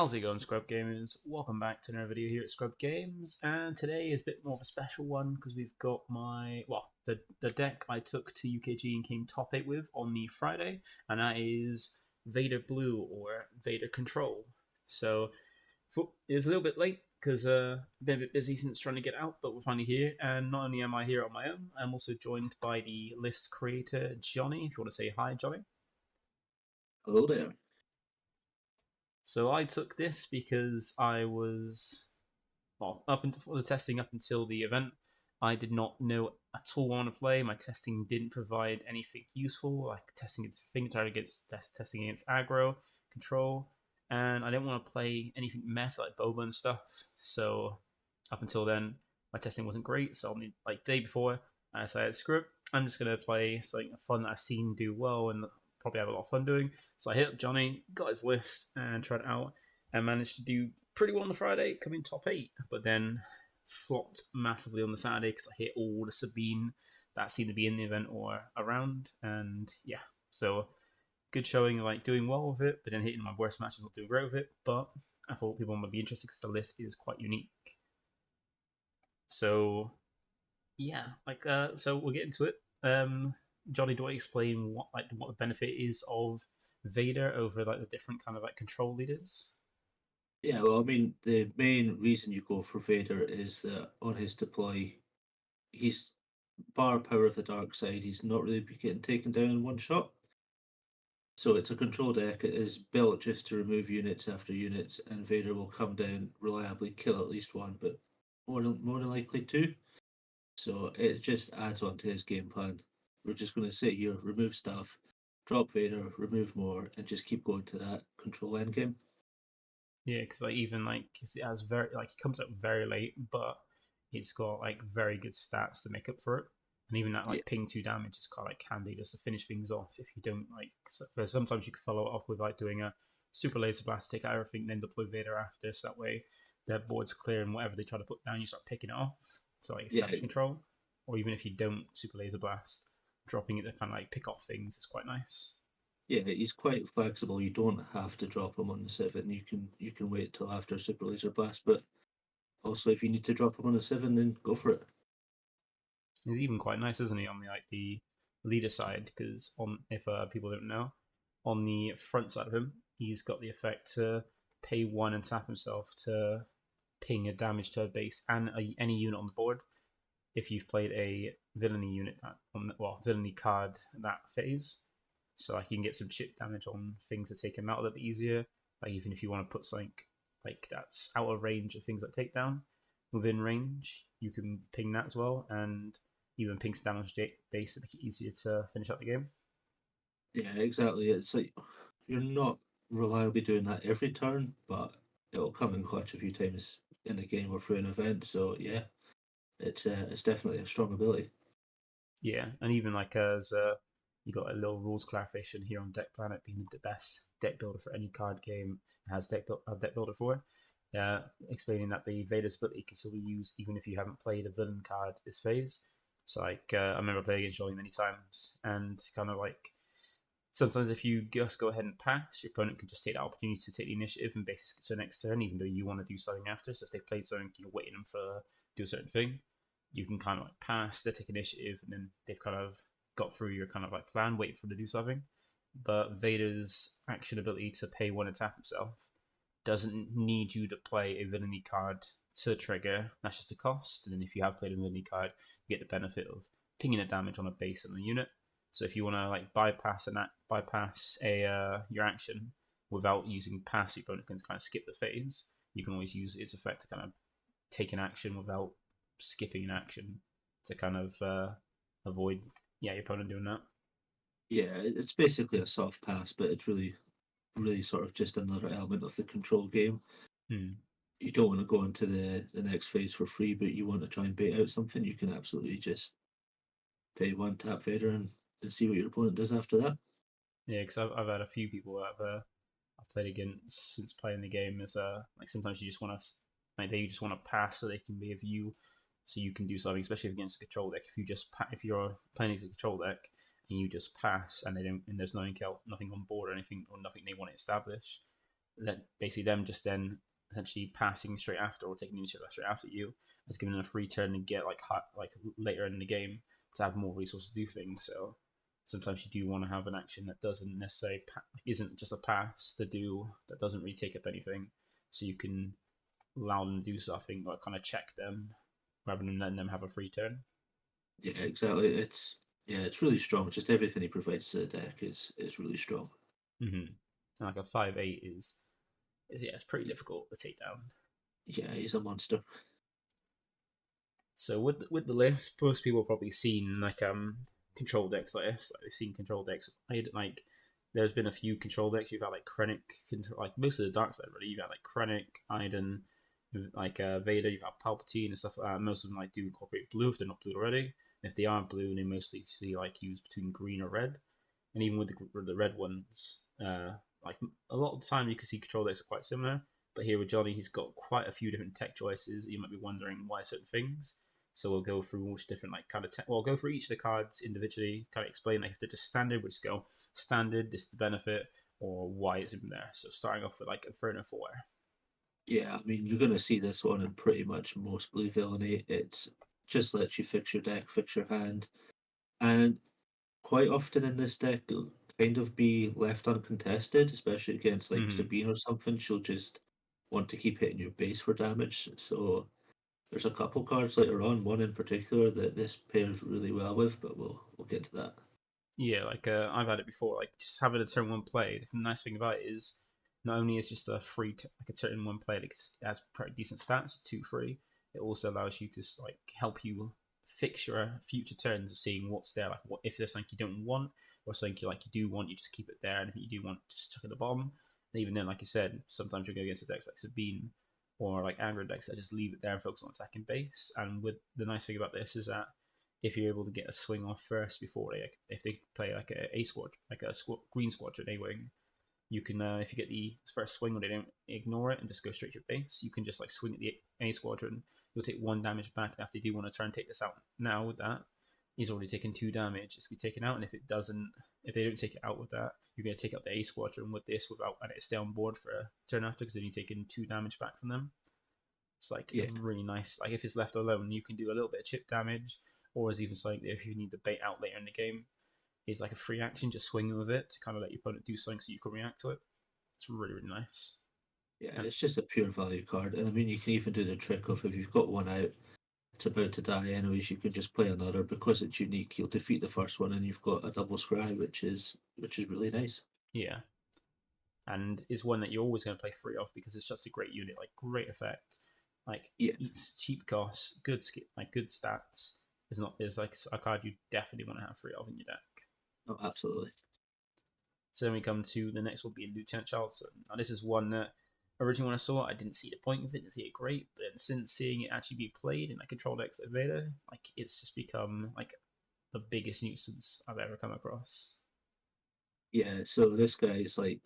How's it going, ScrubGamers? Welcome back to another video here at ScrubGames, and today is a bit more of a special one because we've got the deck I took to UKGE and came top 8 with on the Friday, and that is Vader Blue or Vader Control. So it's a little bit late because I've been a bit busy since trying to get out, but we're finally here. And not only am I here on my own, I'm also joined by the list creator Johnny. If you want to say hi, Johnny. Hello there. So I took this because I was, up until the testing up until the event, I did not know at all what I want to play. My testing didn't provide anything useful, like testing against finger targets, testing against aggro, control, and I didn't want to play anything meta like boba and stuff. So up until then, my testing wasn't great. So like day before, I decided, screw it, I'm just gonna play something fun that I've seen do well and probably have a lot of fun doing. So I hit up Johnny, got his list, and tried it out, and managed to do pretty well on the Friday, coming top 8. But then flopped massively on the Saturday because I hit all the Sabine that seemed to be in the event or around, and yeah, so good showing, like doing well with it, but then hitting my worst matches not doing great with it. But I thought people might be interested because the list is quite unique. So yeah, so we'll get into it. Johnny, do I explain what the benefit is of Vader over like the different kind of like control leaders? Yeah, well, I mean, the main reason you go for Vader is that on his deploy, he's bar power of the dark side. He's not really getting taken down in one shot. So it's a control deck. It is built just to remove units after units, and Vader will come down, reliably kill at least one, but more than likely two. So it just adds on to his game plan. We're just going to sit here, remove stuff, drop Vader, remove more, and just keep going to that control endgame. Yeah, because like even like it has very like he comes up very late, but it's got like very good stats to make up for it. And even that Yeah, like ping 2 damage is quite like handy just to finish things off if you don't like. So sometimes you can follow it off with like doing a super laser blast, take out everything, then deploy Vader after, so that way their board's clear and whatever they try to put down, you start picking it off to like yeah, establish control. Or even if you don't super laser blast, dropping it to kind of like pick off things is quite nice. yeah, he's quite flexible. You don't have to drop him on the 7. You can wait till after Super Laser Blast, but also if you need to drop him on the 7, then go for it. He's even quite nice, isn't he, on the leader side? Because on if people don't know, on the front side of him, he's got the effect to pay 1 and tap himself to ping a damage to a base and any unit on the board. If you've played a villainy unit that villainy card that phase, so like you can get some chip damage on things to take him out a little bit easier. Like even if you want to put something like that's out of range of things like takedown, within range you can ping that as well, and even ping some damage base to make it easier to finish up the game. Yeah, exactly. It's like you're not reliably doing that every turn, but it'll come in clutch a few times in the game or through an event. So yeah, it's definitely a strong ability. Yeah, and even like as you got a little rules clarification here on Deck Planet being the best deck builder for any card game it has deck builder for. Explaining that the Vader's ability can still be used even if you haven't played a villain card this phase. So like I remember playing against Johnny many times, and kind of like sometimes if you just go ahead and pass, your opponent can just take the opportunity to take the initiative and basically skip to the next turn, even though you want to do something after. So if they played something, you're waiting them for do a certain thing, you can kind of like pass, they take initiative, and then they've kind of got through your kind of like plan, waiting for them to do something. But Vader's action ability to pay 1 and tap himself doesn't need you to play a villainy card to trigger. That's just a cost. And then if you have played a villainy card, you get the benefit of pinging a damage on a base on the unit. So if you want to like bypass a your action without using pass, your opponent can kind of skip the phase. You can always use its effect to kind of take an action without skipping an action to kind of avoid your opponent doing that. Yeah, it's basically a soft pass, but it's really sort of just another element of the control game. Hmm. You don't want to go into the next phase for free, but you want to try and bait out something, you can absolutely just pay 1, tap Vader, and see what your opponent does after that. Yeah, because I've had a few people that I've played against since playing the game. Is like sometimes you just want to like they just want to pass so they can be of you, so you can do something, especially against a control deck. If you're playing against a control deck and you just pass and they don't and there's nothing on board or anything or nothing they want to establish, that basically them just then essentially passing straight after or taking initiative straight after you has given a free turn and get like later in the game to have more resources to do things. So sometimes you do want to have an action that doesn't necessarily isn't just a pass to do that doesn't really take up anything, so you can allow them to do something or kind of check them rather than letting them have a free turn. Yeah, exactly. It's really strong. Just everything he provides to the deck is really strong. Mm-hmm. And like a 5/8 is yeah, it's pretty difficult to take down. Yeah, he's a monster. So with the list, most people have probably seen like control decks like this. Like they've seen control decks. Like there's been a few control decks. You've had like Krennic, like most of the dark side really. You've had like Krennic, Iden, like Vader. You've had Palpatine and stuff like that. Most of them like do incorporate blue if they're not blue already. If they are blue, they mostly see like use between green or red. And even with the red ones, like a lot of the time you can see control decks are quite similar. But here with Johnny, he's got quite a few different tech choices. You might be wondering why certain things. So we'll go through each different like kind of tech. We'll go through each of the cards individually, kind of explain like if they're just standard, we'll just go standard, this is the benefit, or why it's in there. So starting off with like Inferno 4. Yeah, I mean, you're going to see this one in pretty much most blue villainy. It just lets you fix your deck, fix your hand, and quite often in this deck, it'll kind of be left uncontested, especially against like Mm-hmm. Sabine or something. She'll just want to keep hitting your base for damage. So there's a couple cards later on, one in particular that this pairs really well with, but we'll get to that. Yeah, like I've had it before. Like just having a turn one play. The nice thing about it is not only is just a free like a turn one play that has pretty decent stats, 2 free. It also allows you to like help you fix your future turns of seeing what's there. Like what if there's something you don't want or something you do want, you just keep it there, and if you do want, just chuck it at the bottom. And even then, like you said, sometimes you'll go against a decks like Sabine or like aggro decks that just leave it there and focus on attacking base. And with the nice thing about this is that if you're able to get a swing off first before they if they play like a squad like a green squadron A wing, you can if you get the first swing or they don't ignore it and just go straight to your base, you can just like swing at the A squadron. You'll take 1 damage back, and after you do want to try and take this out now with that, he's already taken 2 damage. It's gonna be taken out, and if they don't take it out with that, you're gonna take out the A squadron with this without and it stay on board for a turn after because then you're taking 2 damage back from them. It's like Yeah, really nice. Like if it's left alone, you can do a little bit of chip damage, or as even something if you need to bait out later in the game, is like a free action, just swinging with it to kind of let your opponent do something so you can react to it. It's really really nice. yeah, And it's just a pure value card. And I mean, you can even do the trick of if you've got one out, it's about to die anyways, you can just play another because it's unique. You'll defeat the first one and you've got a double scry, which is really nice. yeah, and it's one that you're always going to play free of because it's just a great unit, like great effect, like Yeah, eats cheap costs, good like good stats. Is like a card you definitely want to have free of in your deck. oh, absolutely. So then we come to the next one being Lieutenant Charleston. Now this is one that originally when I saw it, I didn't see the point of it, didn't see it great, but then since seeing it actually be played in like control decks like Vader, like it's just become like the biggest nuisance I've ever come across. Yeah, so this guy is like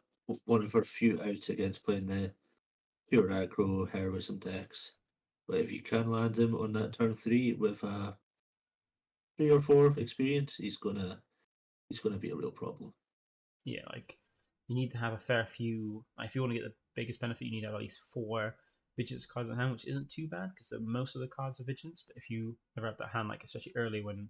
one of our few outs against playing the pure aggro heroism decks. But if you can land him on that turn three with a 3 or 4 experience, he's gonna be a real problem. Yeah, like you need to have a fair few. Like, if you want to get the biggest benefit, you need to have at least 4 vigilance cards in hand, which isn't too bad because most of the cards are vigilance. But if you ever have that hand, like especially early when,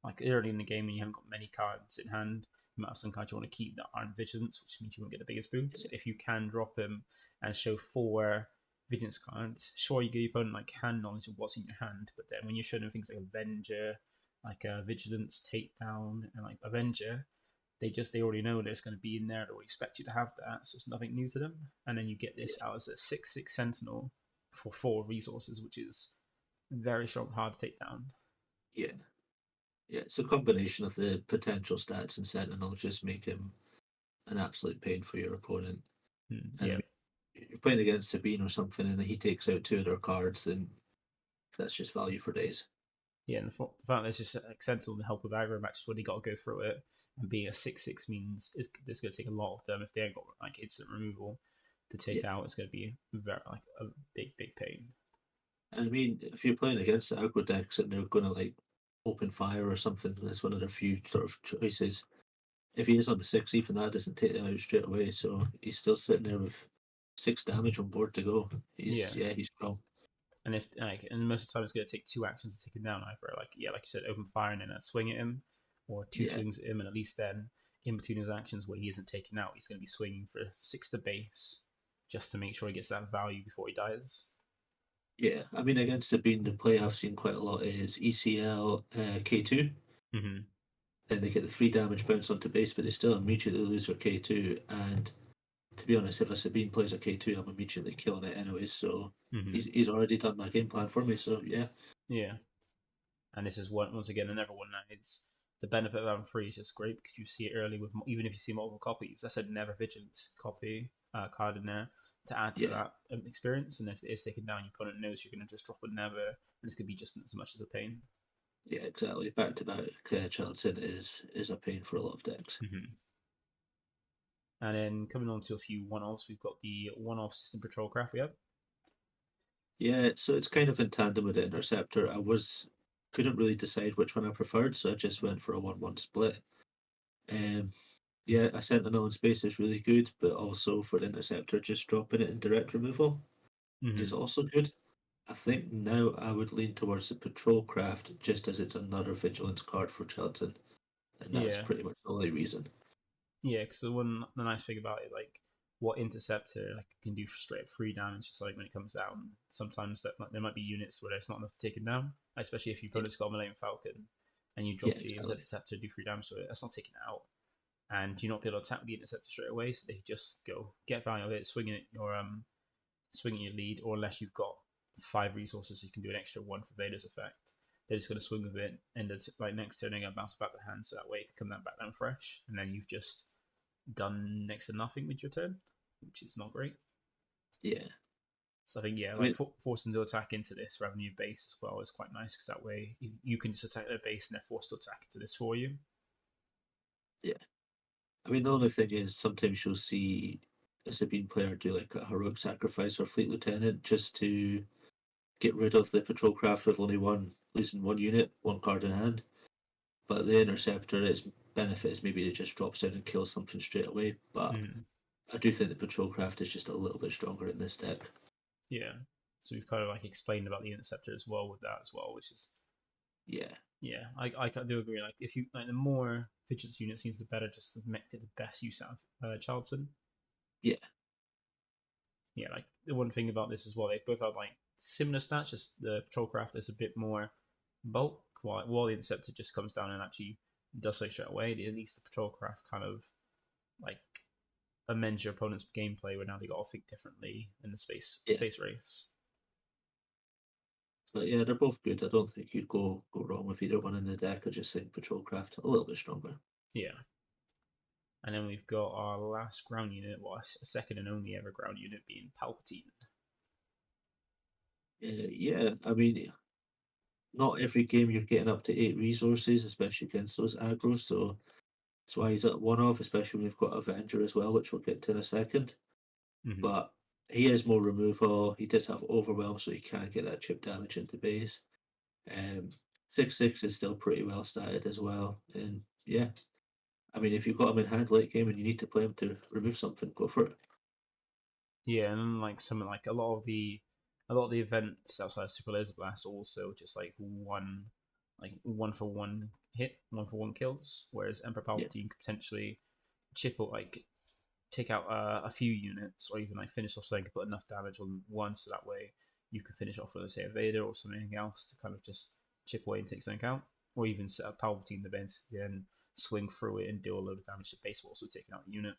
like early in the game when you haven't got many cards in hand, you might have some cards you want to keep that aren't vigilance, which means you won't get the biggest boost. If you can drop him and show 4 vigilance cards, sure you give your opponent like hand knowledge of what's in your hand, but then when you're showing them things like Avenger, like vigilance, takedown, and like Avenger, they already know that it's going to be in there. They will expect you to have that, so it's nothing new to them. And then you get this out as a 6/6 Sentinel for 4 resources, which is very strong, hard to take down. Yeah, yeah. It's a combination of the potential stats and Sentinel just make him an absolute pain for your opponent. And I Yeah, mean, you're playing against Sabine or something, and he takes out 2 of their cards, then that's just value for days. yeah. And the fact that it's just Sentinel to help with aggro matches when you got to go through it, and being a 6/6 means it's going to take a lot of them if they ain't got like instant removal to take Yeah, out. It's going to be very like a big pain. and I mean, if you're playing against the aggro decks and they're going to like open fire or something, that's one of their few sort of choices. If he is on the 6, even that doesn't take them out straight away, so he's still sitting there with 6 damage on board to go. He's Yeah, he's strong. and if like, and most of the time it's going to take two actions to take him down. Either like like you said, open fire and then a swing at him, or two Yeah, swings at him, and at least then in between his actions when he isn't taken out, he's going to be swinging for 6 to base just to make sure he gets that value before he dies. yeah. I mean, against Sabine, the play I've seen quite a lot is ECL K2. Mm-hmm. Then they get the 3 damage bounce onto base, but they still immediately lose their K2. And to be honest, if a Sabine plays a K2, I'm immediately killing it anyways. So Mm-hmm. he's already done my game plan for me. So yeah, Yeah, and this is once again another one that it's the benefit of having free is just great because you see it early with even if you see multiple copies. I said never Vigilance copy card in there to add to yeah, that experience, and if it is taken down, your opponent knows you're going to just drop a never, and this could be just as much as a pain. yeah, exactly. Back to back Charlton is a pain for a lot of decks. Mm-hmm. And then coming on to a few one-offs, we've got the one-off system patrol craft we have. Yeah, so it's kind of in tandem with the Interceptor. Couldn't really decide which one I preferred, so I just went for a 1-1 split. Um, yeah, a Sentinel in space is really good, but also for the Interceptor, just dropping it in direct removal is Mm-hmm. also good. I think now I would lean towards the Patrol Craft just as it's another Vigilance card for Charlton, and that's Yeah, pretty much the only reason. yeah, because the nice thing about it, like what interceptor like can do for straight up 3 damage, just like when it comes down. Sometimes that like, there might be units where it's not enough to take it down, especially if your Yeah, opponent's got a Millennium Falcon, and you yeah, drop the exactly. interceptor to do 3 damage, so that's not taking it out, and you're not be able to attack the interceptor straight away, so they just go get value of it, swing at your lead, or unless you've got 5 resources, you can do an extra one for Vader's effect. They're just going to swing with it, and it's like next turn they're going to bounce back the hand, so that way it can come back down fresh, and then you've just done next to nothing with your turn, which is not great. Yeah, So I think I like mean, forcing to attack into this revenue base as well is quite nice because that way you can just attack their base and they're forced to attack into this for you. yeah. I mean, the only thing is sometimes you'll see a Sabine player do like a heroic sacrifice or fleet lieutenant just to get rid of the patrol craft with only losing 1 unit, 1 card in hand. But the interceptor, its benefit is maybe it just drops down and kills something straight away. But Mm, I do think the patrol craft is just a little bit stronger in this deck. yeah. So we've kind of like explained about the interceptor as well with that as well, which is Yeah, yeah, I do agree. Like if you like the more vigilance unit seems the better, just to make the best use out of Charlton. yeah, Yeah, like the one thing about this as well, they both have like similar stats. Just the Trollcraft is a bit more bulk, while the Interceptor just comes down and actually does so straight away. At least the Patrolcraft kind of like amends your opponent's gameplay, where now they got to think differently in the yeah. space race. But yeah, they're both good. I don't think you'd go wrong with either one in the deck. I just think patrol craft a little bit stronger. Yeah, and then we've got our last ground unit, well, a second and only ever ground unit being Palpatine. Yeah, I mean, not every game you're getting up to 8 resources, especially against those aggro. So that's why he's at one off, especially when we've got Avenger as well, which we'll get to in a second. Mm-hmm. But he has more removal. He does have overwhelm, so he can get that chip damage into base. Um, 6/6 is still pretty well statted as well. And yeah, I mean, if you've got him in hand late game and you need to play him to remove something, go for it. Yeah, and then like something like a lot of the events outside of Super Laser Blast also just like one for one hit, one for one kills, whereas Emperor Yeah, Palpatine could potentially chip or like take out a few units or even like finish off something, put enough damage on one so that way you can finish off with say a Vader or something else to kind of just chip away and take something out, or even set up Palpatine the base and swing through it and deal a load of damage to base while also taking out a unit.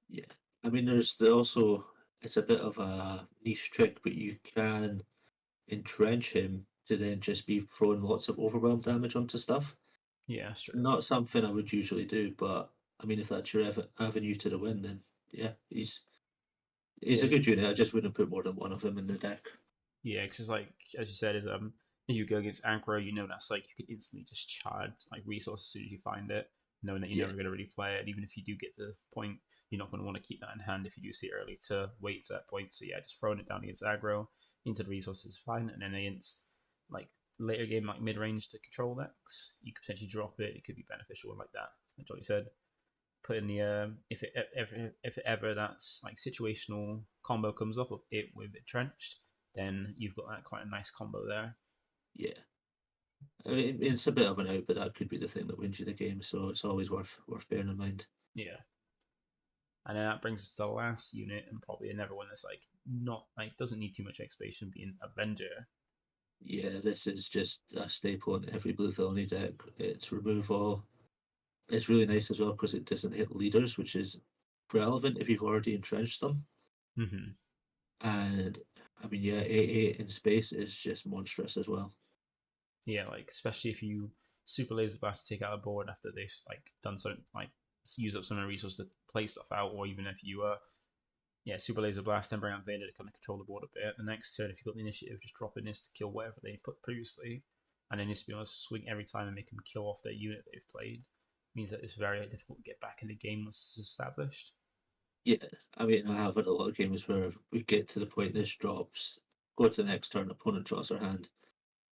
yeah. I mean, also, it's a bit of a niche trick, but you can entrench him to then just be throwing lots of overwhelm damage onto stuff. Yeah, that's true. Not something I would usually do, but I mean, if that's your avenue to the win, then yeah, he's Yeah, a good unit. I just wouldn't put more than one of them in the deck. yeah, because like as you said, is if you go against aggro, you know that's like you can instantly just charge like resources as soon as you find it, knowing that you're Yeah, never going to really play it. Even if you do get to the point, you're not going to want to keep that in hand if you do see it early to wait to that point. So yeah, just throwing it down against aggro into the resources is fine, and then against like later game like mid range to control decks, you could potentially drop it. It could be beneficial like that. Like Johnny said. put in the if it ever that's like situational combo comes up of it with Entrenched, then you've got that quite a nice combo there. Yeah. I mean, it's a bit of an out, but that could be the thing that wins you the game. So it's always worth bearing in mind. Yeah. And then that brings us to the last unit, and probably another one that's like not like doesn't need too much explanation, being Avenger. Yeah, this is just a staple in every blue villainy deck. It's remove all. It's really nice as well because it doesn't hit leaders, which is relevant if you've already entrenched them. Mm-hmm. And I mean, yeah, 8/8 in space is just monstrous as well. Yeah, like especially if you super laser blast to take out a board after they've like done something like use up some of the resources to play stuff out, or even if you yeah, super laser blast and bring out Vader to kind of control the board a bit. The next turn, if you've got the initiative, just drop in this to kill whatever they put previously, and then just be able to swing every time and make them kill off their unit they've played. Means that it's very difficult to get back in the game once it's established. Yeah, I mean, I have had a lot of games where we get to the point this drops, go to the next turn, opponent draws their hand,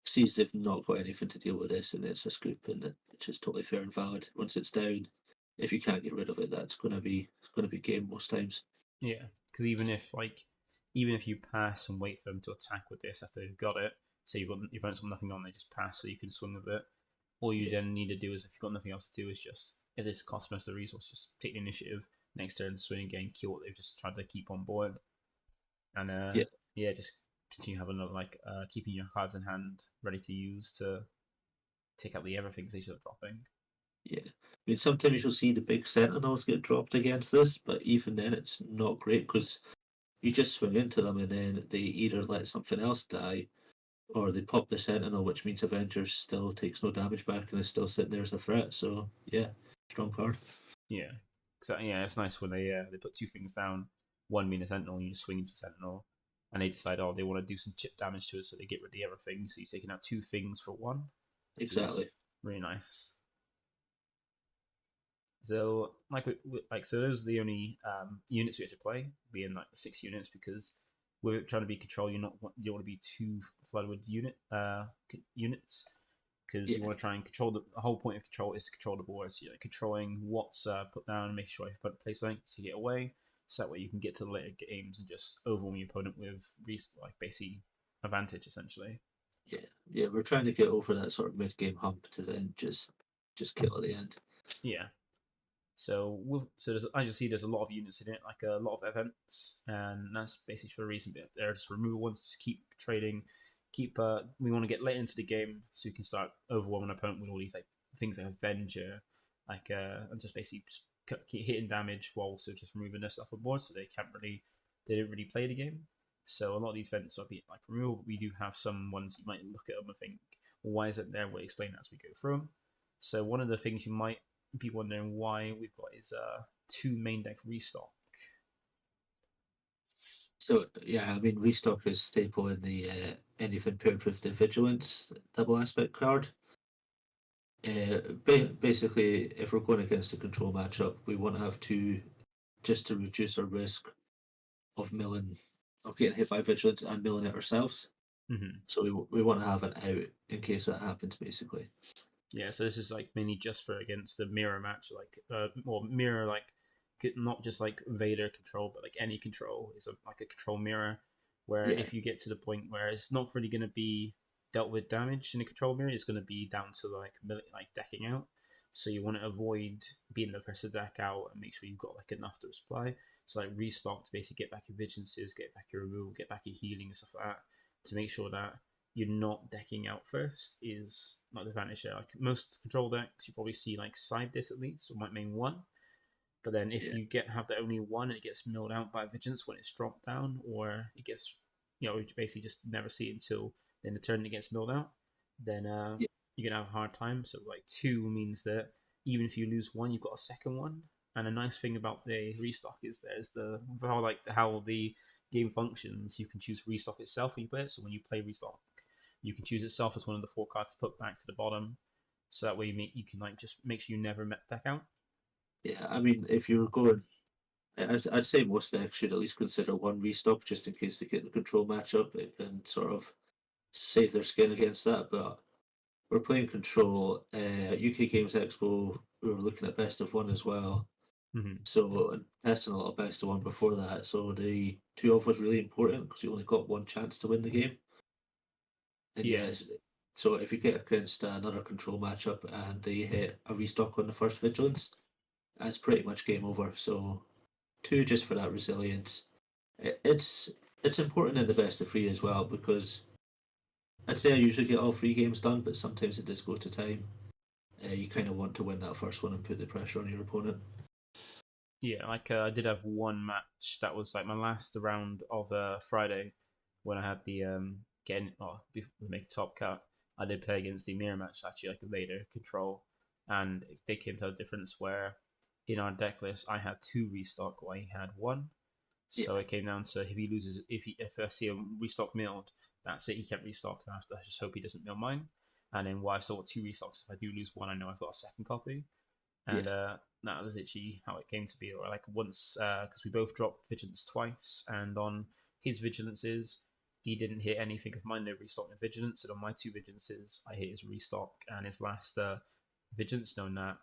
sees they've not got anything to deal with this, and it's a scoop, and it's just totally fair and valid. Once it's down, if you can't get rid of it, that's gonna be game most times. Yeah, because even if you pass and wait for them to attack with this after they've got it, so you've got your opponent's got nothing on, they just pass, so you can swing with it. All you Yeah, then need to do is if you've got nothing else to do is just if this costs most of the resource, just take the initiative next turn, swing again, kill what they've just tried to keep on board, and yeah, yeah, just continue having keeping your cards in hand ready to use to take out the everything they should are dropping. yeah. I mean, sometimes you'll see the big sentinels get dropped against this, but even then, it's not great because you just swing into them, and then they either let something else die, or they pop the sentinel, which means Avengers still takes no damage back and is still sitting there as a threat. So yeah, strong card. Yeah, yeah, it's nice when they put two things down, one being a sentinel, and you just swing into sentinel, and they decide they want to do some chip damage to it, so they get rid of the other thing. So you're taking out two things for one, which is Exactly. really nice. So so those are the only units we have to play, being like the 6 units, because we're trying to be control. You don't want to be too flooded with units, because you Yeah, want to try and control the whole point of control is to control the board. So you're like, controlling what's put down and making sure you put play something to get away, so that way you can get to the later games and just overwhelm your opponent with like basically advantage essentially. yeah, yeah. We're trying to get over that sort of mid-game hump to then just kill at the end. Yeah. So I just see there's a lot of units in it, like a lot of events, and that's basically for a reason. But they're just removal ones. Just keep trading, keep. We want to get late into the game so we can start overwhelming an opponent with all these like things like Avenger, and just basically just keep hitting damage while also just removing their stuff on board, so they don't really play the game. So a lot of these events are being like removal, but we do have some ones you might look at them and think, well, why is it there? We'll explain that as we go through them. So one of the things you might be wondering why we've got is two main deck restock. So yeah, I mean restock is staple in the anything paired with the vigilance double aspect card. Basically, if we're going against a control matchup, we want to have two just to reduce our risk of milling, of getting hit by vigilance and milling it ourselves. Mm-hmm. So we want to have an out in case that happens, basically. Yeah, so this is like mainly just for against the mirror match, or mirror not just like Vader control, but like any control is like a control mirror, where Yeah, if you get to the point where it's not really going to be dealt with damage in a control mirror, it's going to be down to like decking out. So you want to avoid being the first to deck out and make sure you've got like enough to supply. So like restock to basically get back your vigilances, get back your removal, get back your healing and stuff like that, to make sure that you're not decking out first is like the advantage there. Like most control decks, you probably see like side this at least, or might mean one. But then if yeah, you have the only one and it gets milled out by vigilance when it's dropped down, or it gets you basically just never see it until then the turn it gets milled out, then yeah, you're gonna have a hard time. So like two means that even if you lose one, you've got a second one. And a nice thing about the restock is there's how the game functions. You can choose restock itself when you play it. So when you play restock, you can choose itself as one of the 4 cards to put back to the bottom. So that way you can like just make sure you never met deck out. yeah. I mean, if you're going, I'd say most decks should at least consider one restock just in case they get the control matchup and sort of save their skin against that. But we're playing control. UK Games Expo, we were looking at best of one as well. Hmm. So testing a little best of one before that. So the 2 off was really important because you only got one chance to win the game. And Yeah, yes, so if you get against another control matchup and they hit a restock on the first vigilance, that's pretty much game over. So 2 just for that resilience. It's important in the best of 3 as well because I'd say I usually get all 3 games done, but sometimes it does go to time. You kind of want to win that first one and put the pressure on your opponent. yeah. Like I did have one match that was like my last round of Friday when I had the getting before we make a top cut. I did play against the mirror match actually, like a Vader Control, and they came to a difference where in our deck list I had 2 restock while he had one. Yeah, So it came down to if he loses, if I see a restock milled, that's it. He can't restock. And I have to just hope he doesn't mill mine. And then while I still got 2 restocks, if I do lose one, I know I've got a second copy. yeah, And that was literally how it came to be. Or like once, because we both dropped vigilance twice, and on his vigilances, he didn't hit anything of mine. No restock, no vigilance. And on my 2 vigilances, I hit his restock and his last vigilance. Knowing that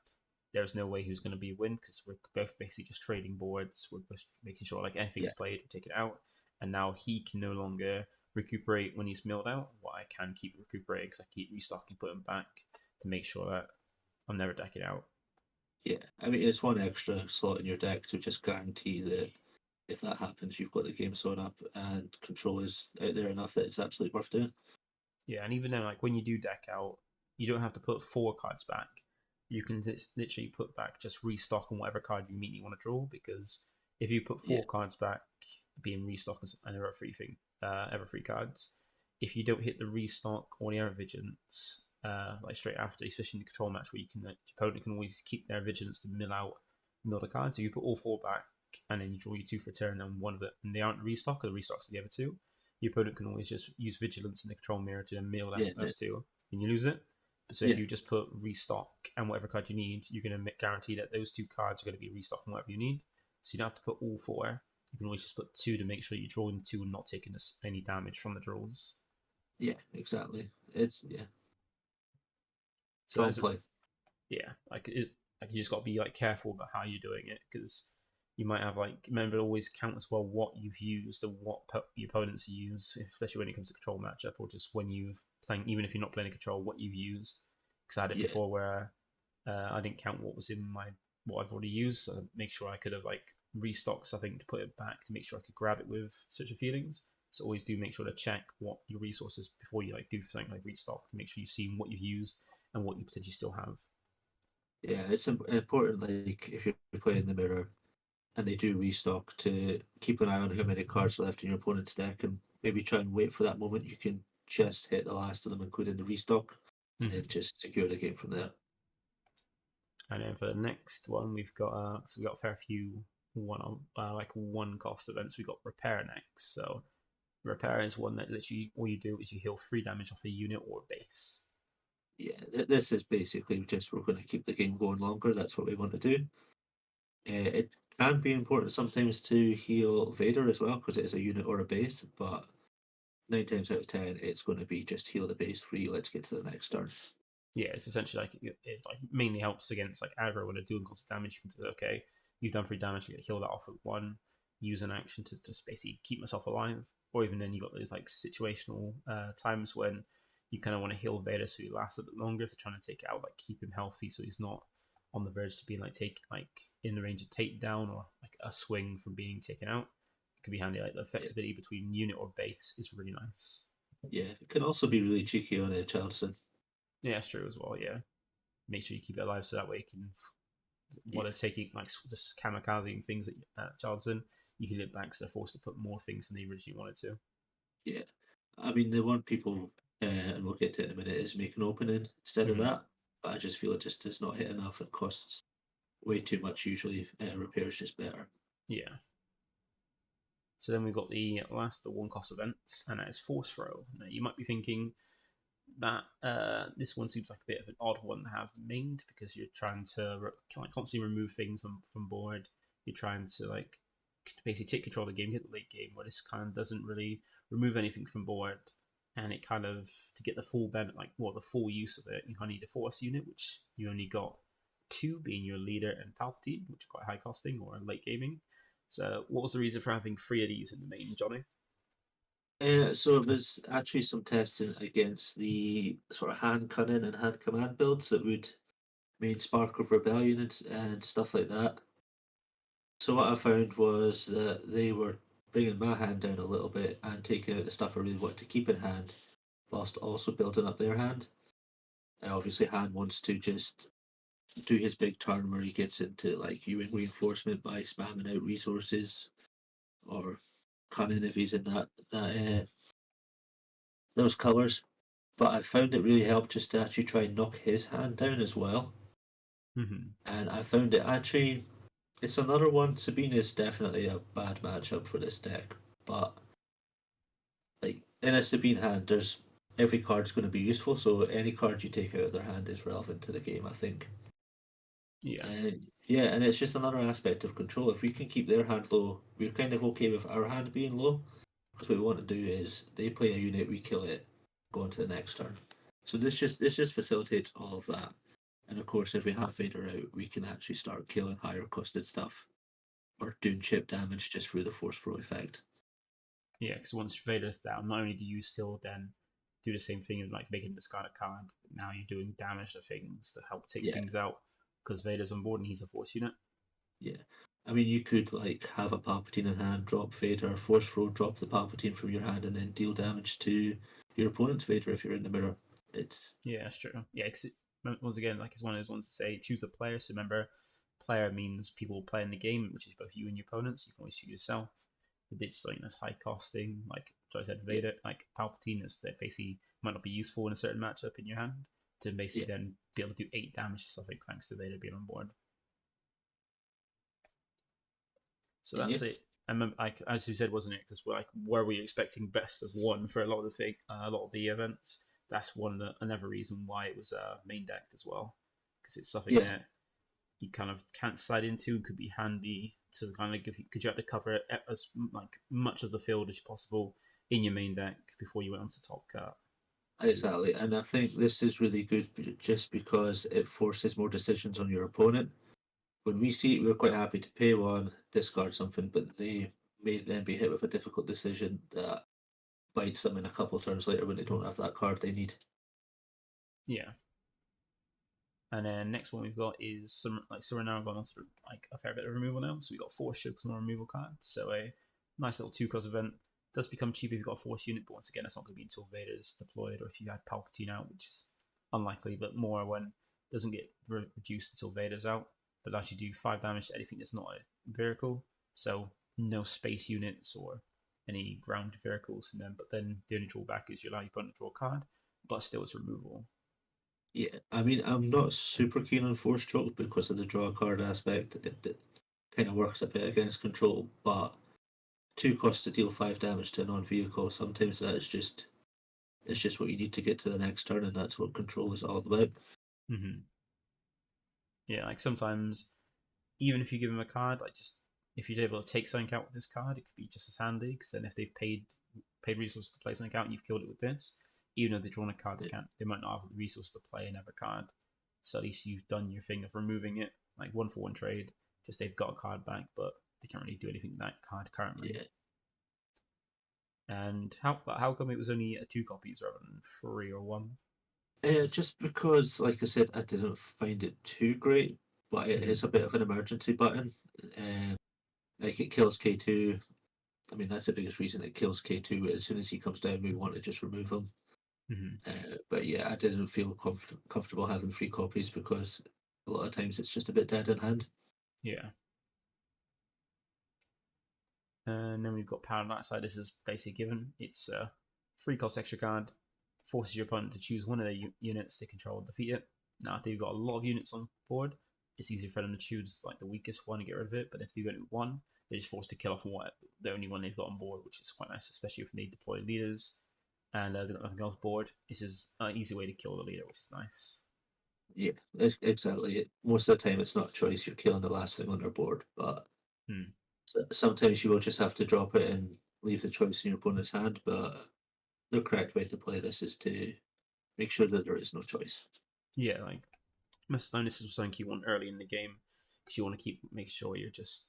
there's no way he was going to be a win because we're both basically just trading boards. We're just making sure like anything yeah, is played, we take it out. And now he can no longer recuperate when he's milled out. What I can keep recuperating because I keep restocking, putting back to make sure that I'm never decking out. yeah. I mean, it's one extra slot in your deck to just guarantee that if that happens, you've got the game sewn up and control is out there enough that it's absolutely worth doing. Yeah, and even then, like when you do deck out, you don't have to put 4 cards back. You can literally put back just restock on whatever card you immediately want to draw. Because if you put Yeah, 4 cards back, being restock and ever free cards, if you don't hit the restock or the error vigilance, like straight after, especially in the control match where you can, your opponent can always keep their vigilance to mill the cards. So you put all 4 back, and then you draw your 2 for turn, and one of it, and they aren't restock, or the restocks are the other 2. Your opponent can always just use vigilance in the control mirror to then mill yeah, those 2, and you lose it. So if yeah, you just put restock and whatever card you need, you're going to guarantee that those 2 cards are going to be restocked and whatever you need. So you don't have to put all 4. You can always just put 2 to make sure you're drawing 2 and not taking any damage from the draws. yeah. Exactly. It's So strong there's play. yeah, like you just got to be like careful about how you're doing it because you might have like remember always count as well what you've used and what your opponents use, especially when it comes to control matchup or just when you've playing even if you're not playing a control what you've used. Because I had it Yeah, before where I didn't count what was in my what I've already used, so make sure I could have like restocked something to put it back to make sure I could grab it with such a feelings. So always do make sure to check what your resources before you like do something like restock to make sure you've seen what you've used and what you potentially still have. yeah. It's important. Like if you're playing the mirror and they do restock, to keep an eye on how many cards are left in your opponent's deck and maybe try and wait for that moment you can just hit the last of them, including the restock, and then Mm-hmm. just secure the game from there. And then for the next one, we've got a fair few like 1 cost events. We've got repair next. So repair is one that literally all you do is you heal 3 damage off a unit or base. Yeah, this is basically just we're going to keep the game going longer. That's what we want to do. It can be important sometimes to heal Vader as well because it is a unit or a base, but 9 times out of 10, it's going to be just heal the base for you. Let's get to the next turn. Yeah, it's essentially like it like mainly helps against like aggro when a dual cost damage. You can do okay. You've done 3 damage, you get heal that off with 1. Use an action to just basically keep myself alive, or even then you got those like situational times when you kind of want to heal Vader so he lasts a bit longer if they're trying to take it out, like keep him healthy so he's not on the verge to being like in the range of takedown or like a swing from being taken out. It could be handy. Like the Yeah, flexibility between unit or base is really nice. yeah. It can also be really cheeky on a Charleston. Yeah, that's true as well. Yeah, make sure you keep it alive so that way you can while Yeah, they're taking like just kamikazing things at Charleston, you can look back so they're forced to put more things than they originally wanted to. yeah. I mean, the one people, and we'll get to it in a minute, is make an opening instead of Mm-hmm. that. But I just feel it just does not hit enough. It costs way too much usually. Repair's just better. Yeah. So then we've got the 1 cost events, and that is Force Throw. Now you might be thinking that this one seems like a bit of an odd one to have mained because you're trying to like constantly remove things from board. You're trying to like basically take control of the game, hit the late game, where this kind of doesn't really remove anything from board, and it kind of to get the full benefit, like the full use of it, you kind of need a force unit, which you only got two being your leader and Palpatine, which are quite high costing or late gaming. So, what was the reason for having three of these in the main, Johnny? So it was actually some testing against the sort of hand cunning and hand command builds that would mean Spark of Rebellion and stuff like that. So what I found was that they were bringing my hand down a little bit and taking out the stuff I really wanted to keep in hand, whilst also building up their hand. And obviously, hand wants to just do his big turn where he gets into like Ewing reinforcement by spamming out resources or cunning if he's in those colours. But I found it really helped just to actually try and knock his hand down as well. Mm-hmm. And I found it actually, it's another one. Sabine is definitely a bad matchup for this deck, but like in a Sabine hand, there's every card's going to be useful. So any card you take out of their hand is relevant to the game, I think. Yeah. And yeah, and it's just another aspect of control. If we can keep their hand low, we're kind of okay with our hand being low. Because what we want to do is they play a unit, we kill it, go on to the next turn. So this just facilitates all of that. And of course, if we have Vader out, we can actually start killing higher costed stuff or doing chip damage just through the force throw effect. Yeah, because once Vader's down, not only do you still then do the same thing of like making the discard a card, but now you're doing damage to things to help take Yeah, things out because Vader's on board and he's a force unit. yeah. I mean, you could like have a Palpatine in hand, drop Vader, force throw, drop the Palpatine from your hand, and then deal damage to your opponent's Vader if you're in the mirror. It's Yeah, that's true. Yeah, because once again, like it's one of those ones to say choose a player. So remember, player means people playing the game, which is both you and your opponents. You can always choose yourself. The ditch something that's high costing, like I said, yeah, Vader, like Palpatine is that basically might not be useful in a certain matchup in your hand to yeah, basically then be able to do 8 damage to something thanks to Vader being on board. So and that's yeah, it. And like as you said, wasn't it? Because like were we expecting best of one for a lot of a lot of the events? That's another reason why it was main decked as well, because it's something yeah. that you kind of can't slide into. Could be handy to kind of give you. Could you have to cover as like much of the field as possible in your main deck before you went on to top cut? Exactly, and I think this is really good just because it forces more decisions on your opponent. When we see it, we're quite happy to pay one, discard something, but they may then be hit with a difficult decision that bites them in a couple of turns later when they don't have that card they need. Yeah. And then next one we've got is so we're now going on to like a fair bit of removal now. So we got 4 ships and more removal cards. So a nice little 2 cost event does become cheaper if you've got a force unit, but once again, it's not going to be until Vader's deployed or if you had Palpatine out, which is unlikely, but more when it doesn't get reduced until Vader's out. But it actually do 5 damage to anything that's not a vehicle. So no space units or any ground vehicles, and then but then the only drawback is you allow your opponent to draw a card, but still it's removal. Yeah, I mean, I'm not super keen on Force Stroke because of the draw card aspect. It kind of works a bit against control, but 2 costs to deal 5 damage to a non-vehicle. Sometimes that is just it's just what you need to get to the next turn, and that's what control is all about. Mm-hmm. Yeah, like sometimes even if you give them a card, like just if you're able to take something out with this card, it could be just as handy. Because then if they've paid resources to play something out, and you've killed it with this, even though they've drawn a card, they might not have the resources to play another card. So at least you've done your thing of removing it, like 1-for-1 trade. Just they've got a card back, but they can't really do anything with that card currently. Yeah, And how come it was only 2 copies rather than 3 or 1? just because, like I said, I didn't find it too great, but it Mm-hmm. is a bit of an emergency button. Um, like it kills K2. I mean, that's the biggest reason it kills K2. As soon as he comes down, we want to just remove him. Mm-hmm. But yeah, I didn't feel comfortable having 3 copies because a lot of times it's just a bit dead in hand. Yeah. And then we've got Power on that side. This is basically given. It's a 3 cost extra card. Forces your opponent to choose one of their units they control and defeat it. Now, if they've got a lot of units on board, it's easier for them to choose like the weakest one and get rid of it. But if they've got one, they're just forced to kill off the only one they've got on board, which is quite nice, especially if they deploy leaders and they've got nothing else board. This is an easy way to kill the leader, which is nice. Yeah, exactly. Most of the time, it's not a choice. You're killing the last thing on their board, but Hmm. sometimes you will just have to drop it and leave the choice in your opponent's hand. But the correct way to play this is to make sure that there is no choice. Yeah, like Most of the time, this is something you want early in the game because you want to make sure you're just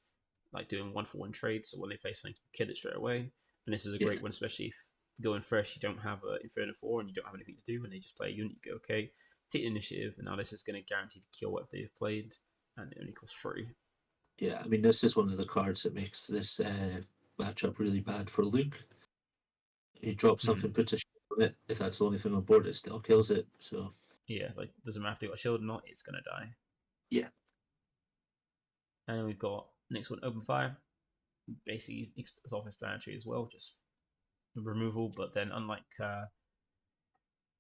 like doing 1-for-1 trades. So when they play something, you kill it straight away. And this is a Yeah, great one, especially if going fresh, you don't have an Inferno 4 and you don't have anything to do, and they just play a unit. You go, okay, take the initiative, and now this is going to guarantee to kill what they've played, and it only costs 3. yeah. I mean, this is one of the cards that makes this matchup really bad for Luke. You drop Hmm. something, puts a shield on it. If that's the only thing on board, it still kills it. So Yeah, like doesn't matter if they got a shield or not, it's going to die. yeah, And then we've got next one, Open Fire. Basically, self-explanatory as well, just removal. But then, unlike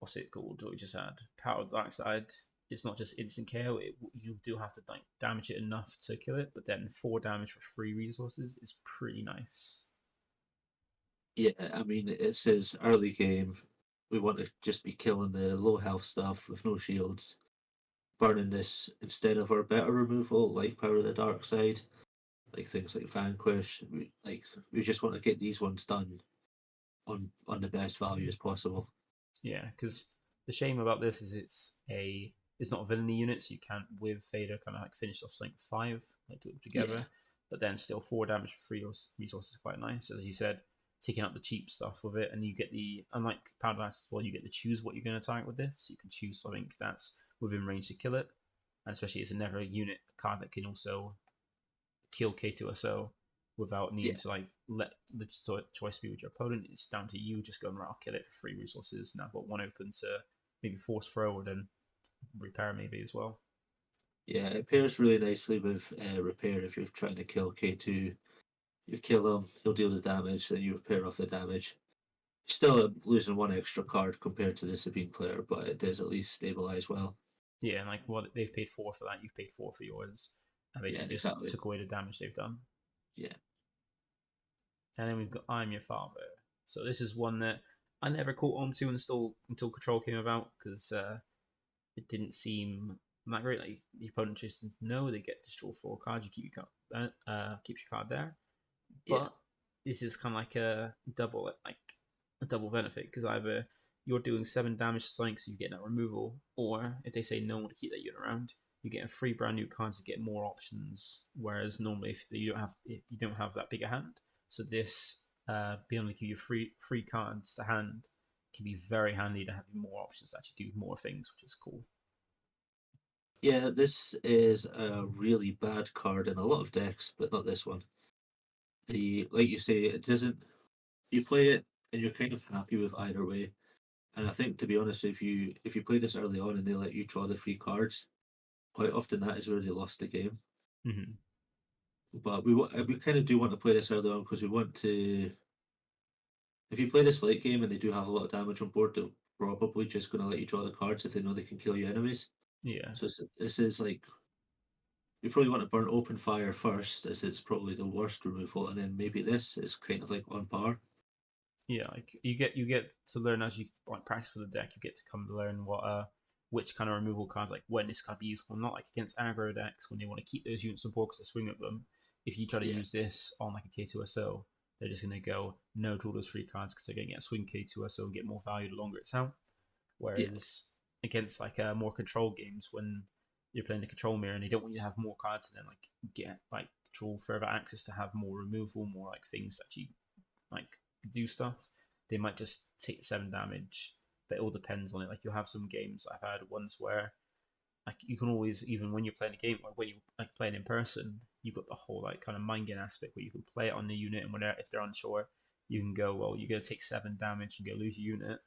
what's it called? What we just had, Power of the Dark Side. It's not just instant KO. You do have to like damage it enough to kill it, but then 4 damage for 3 resources is pretty nice. yeah. I mean, it says early game. We want to just be killing the low health stuff with no shields, burning this instead of our better removal, like Power of the Dark Side, like things like Vanquish. We just want to get these ones done on the best value as possible. Yeah, because the shame about this is it's not a villainy unit, so you can't with Vader kind of like finish off something 5, like do it Yeah, together. But then still 4 damage for 3 resources is quite nice. As you said, taking out the cheap stuff with it, and you get the unlike Power Blast as well, you get to choose what you're going to target with this. So you can choose something that's within range to kill it, and especially it's never a unit card that can also kill K2SO without needing yeah, to like let the choice be with your opponent. It's down to you. Just go and I'll kill it for 3 resources. Now I've got one open to maybe force throw or then repair maybe as well. yeah. It pairs really nicely with repair. If you're trying to kill K2, you kill him, he'll deal the damage, then you repair off the damage. Still losing one extra card compared to the Sabine player, but it does at least stabilize well. Yeah, and like what they've paid 4 for that, you've paid 4 for yours, and Yeah, basically just exactly. took away the damage they've done. Yeah, And then we've got I'm Your Father. So this is one that I never caught on to until Control came about because it didn't seem that great. Like the opponent just know they get to draw 4 cards. You keep your card, keeps your card there. yeah, But this is kind of like a double benefit because either you're doing 7 damage to something, so you get that removal, or if they say no one to keep that unit around, you get 3 brand new cards to get more options. Whereas normally, if you don't have that big a hand, so this being able to give you free cards to hand can be very handy to have more options to actually do more things, which is cool. yeah. This is a really bad card in a lot of decks, but not this one. The like you say, it doesn't. You play it and you're kind of happy with either way. And I think, to be honest, if you play this early on and they let you draw the free cards, quite often that is where they lost the game. Mm-hmm. But we kind of do want to play this early on because we want to. If you play this late game and they do have a lot of damage on board, they're probably just going to let you draw the cards if they know they can kill your enemies. Yeah, So this is like you probably want to burn open fire first, as it's probably the worst removal, and then maybe this is kind of like on par. yeah, like you get to learn as you like practice for the deck. You get to come to learn what which kind of removal cards like when this can be useful. Not like against aggro decks when they want to keep those units on board because they swing at them. If you try to Yeah, use this on like a K2SO, they're just gonna go no to all those free cards because they're gonna get swing K2SO and get more value the longer it's out. yeah, Whereas against like more control games when you're playing the control mirror and they don't want you to have more cards and then like get like control further access to have more removal, more like things that you like do stuff, they might just take 7 damage. But it all depends on it. Like you'll have some games I've had ones where like you can always even when you're playing a game like when you like playing in person, you've got the whole like kind of mind game aspect where you can play it on the unit and when if they're unsure, you can go well you're gonna take 7 damage and go lose your unit,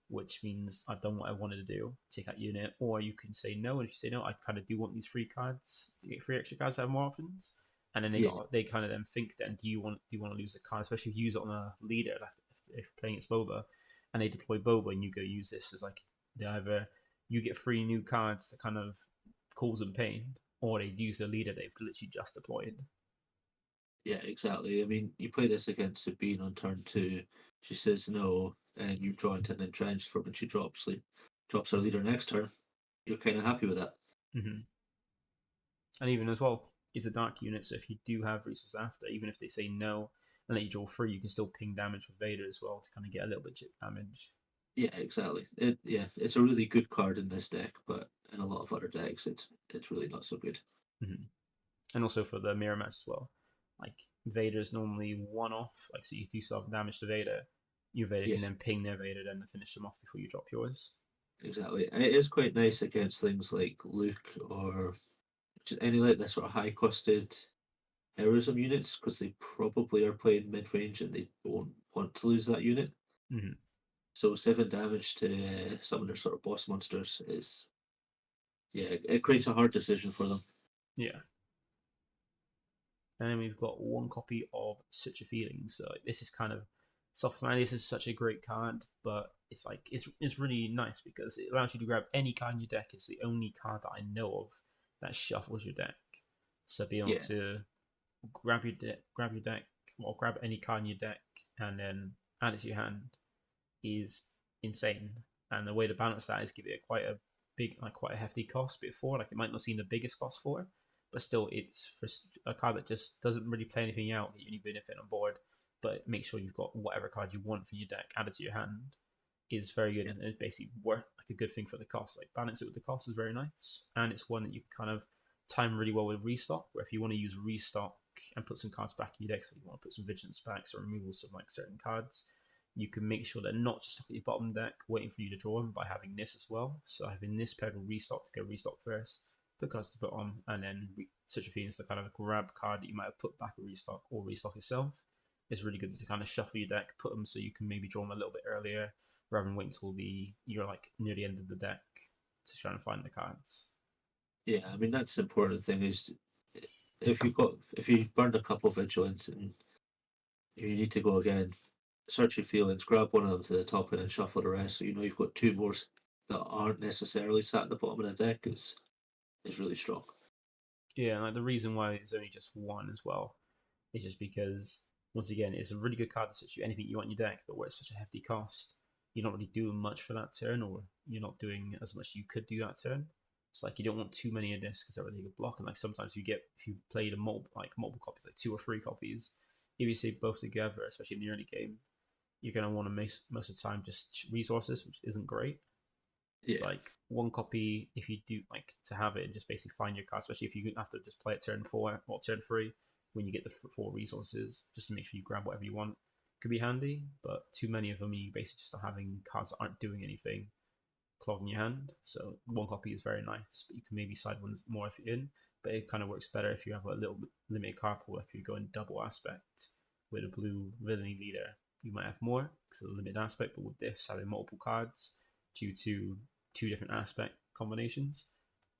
which means I've done what I wanted to do, take that unit, or you can say no. And if you say no, I kind of do want these free cards to get 3 extra cards to have more options. And then yeah, they kind of then think then do you want to lose the card, especially if you use it on a leader if playing it's Boba, and they deploy Boba and you go use this as like they either you get 3 new cards to kind of cause them pain, or they use the leader they've literally just deployed. yeah. Exactly. I mean, you play this against Sabine on turn 2. She says no, and you draw into an Entrench for when she drops her leader next turn. You're kind of happy with that. Mm-hmm. And even as well, it's a dark unit, so if you do have resources after, even if they say no and let you draw 3, you can still ping damage with Vader as well to kind of get a little bit chip damage. Yeah, exactly. It's a really good card in this deck, but in a lot of other decks, it's really not so good. Mm-hmm. And also for the mirror match as well. Like Vader's normally one off, like so you do some damage to Vader. Your Vader Yeah, can then ping their Vader then to finish them off before you drop yours. exactly. And it is quite nice against things like Luke or just any like the sort of high costed heroism units because they probably are playing mid range and they don't want to lose that unit. Mm-hmm. So 7 damage to some of their sort of boss monsters is, yeah, it creates a hard decision for them. Yeah. And then we've got one copy of Such a Feeling. So like, this is kind of soft man. This is such a great card, but it's really nice because it allows you to grab any card in your deck. It's the only card that I know of that shuffles your deck. So being able Yeah, to grab your deck, or grab any card in your deck, and then add it to your hand is insane. And the way to balance that is give it quite a big, like quite a hefty cost before. Like it might not seem the biggest cost for it, but still it's for a card that just doesn't really play anything out. You only benefit on board, but make sure you've got whatever card you want from your deck added to your hand is very good yeah, and it's basically worth like a good thing for the cost. Like balance it with the cost is very nice, and it's one that you can kind of time really well with restock. Where if you want to use restock and put some cards back in your deck, so you want to put some vigilance backs or removals of like certain cards, you can make sure they're not just stuck at your bottom deck waiting for you to draw them by having this as well. So having this paired with restock to go restock first, put cards to put on, and then Such a Feeling is the kind of grab card that you might have put back with restock or restock itself. It's really good to kind of shuffle your deck, put them so you can maybe draw them a little bit earlier rather than wait until you're like near the end of the deck to try and find the cards. yeah. I mean, that's the important thing is if you burned a couple of vigilance and you need to go again, search your feelings, grab one of them to the top, and then shuffle the rest. So you know you've got two more that aren't necessarily sat at the bottom of the deck is really strong. Yeah, and like the reason why it's only just one as well is just because once again it's a really good card that sets you anything you want in your deck, but where it's such a hefty cost, you're not really doing much for that turn, or you're not doing as much as you could do that turn. It's like you don't want too many of this because they're really good block. And like sometimes if you played a multiple copies, like 2 or 3 copies, if you say both together, especially in the early game, you're gonna want to most of the time just resources, which isn't great. It's Yeah, like one copy if you do like to have it and just basically find your card, especially if you have to just play it turn 4 or turn 3 when you get the 4 resources, just to make sure you grab whatever you want. Could be handy, but too many of them, you basically just are having cards that aren't doing anything clogging your hand. So one copy is very nice, but you can maybe side one more if you're in. But it kind of works better if you have a little bit limited card pool. If you go in double aspect with a blue villainy leader, you might have more because of the limited aspect. But with this having multiple cards due to 2 different aspect combinations,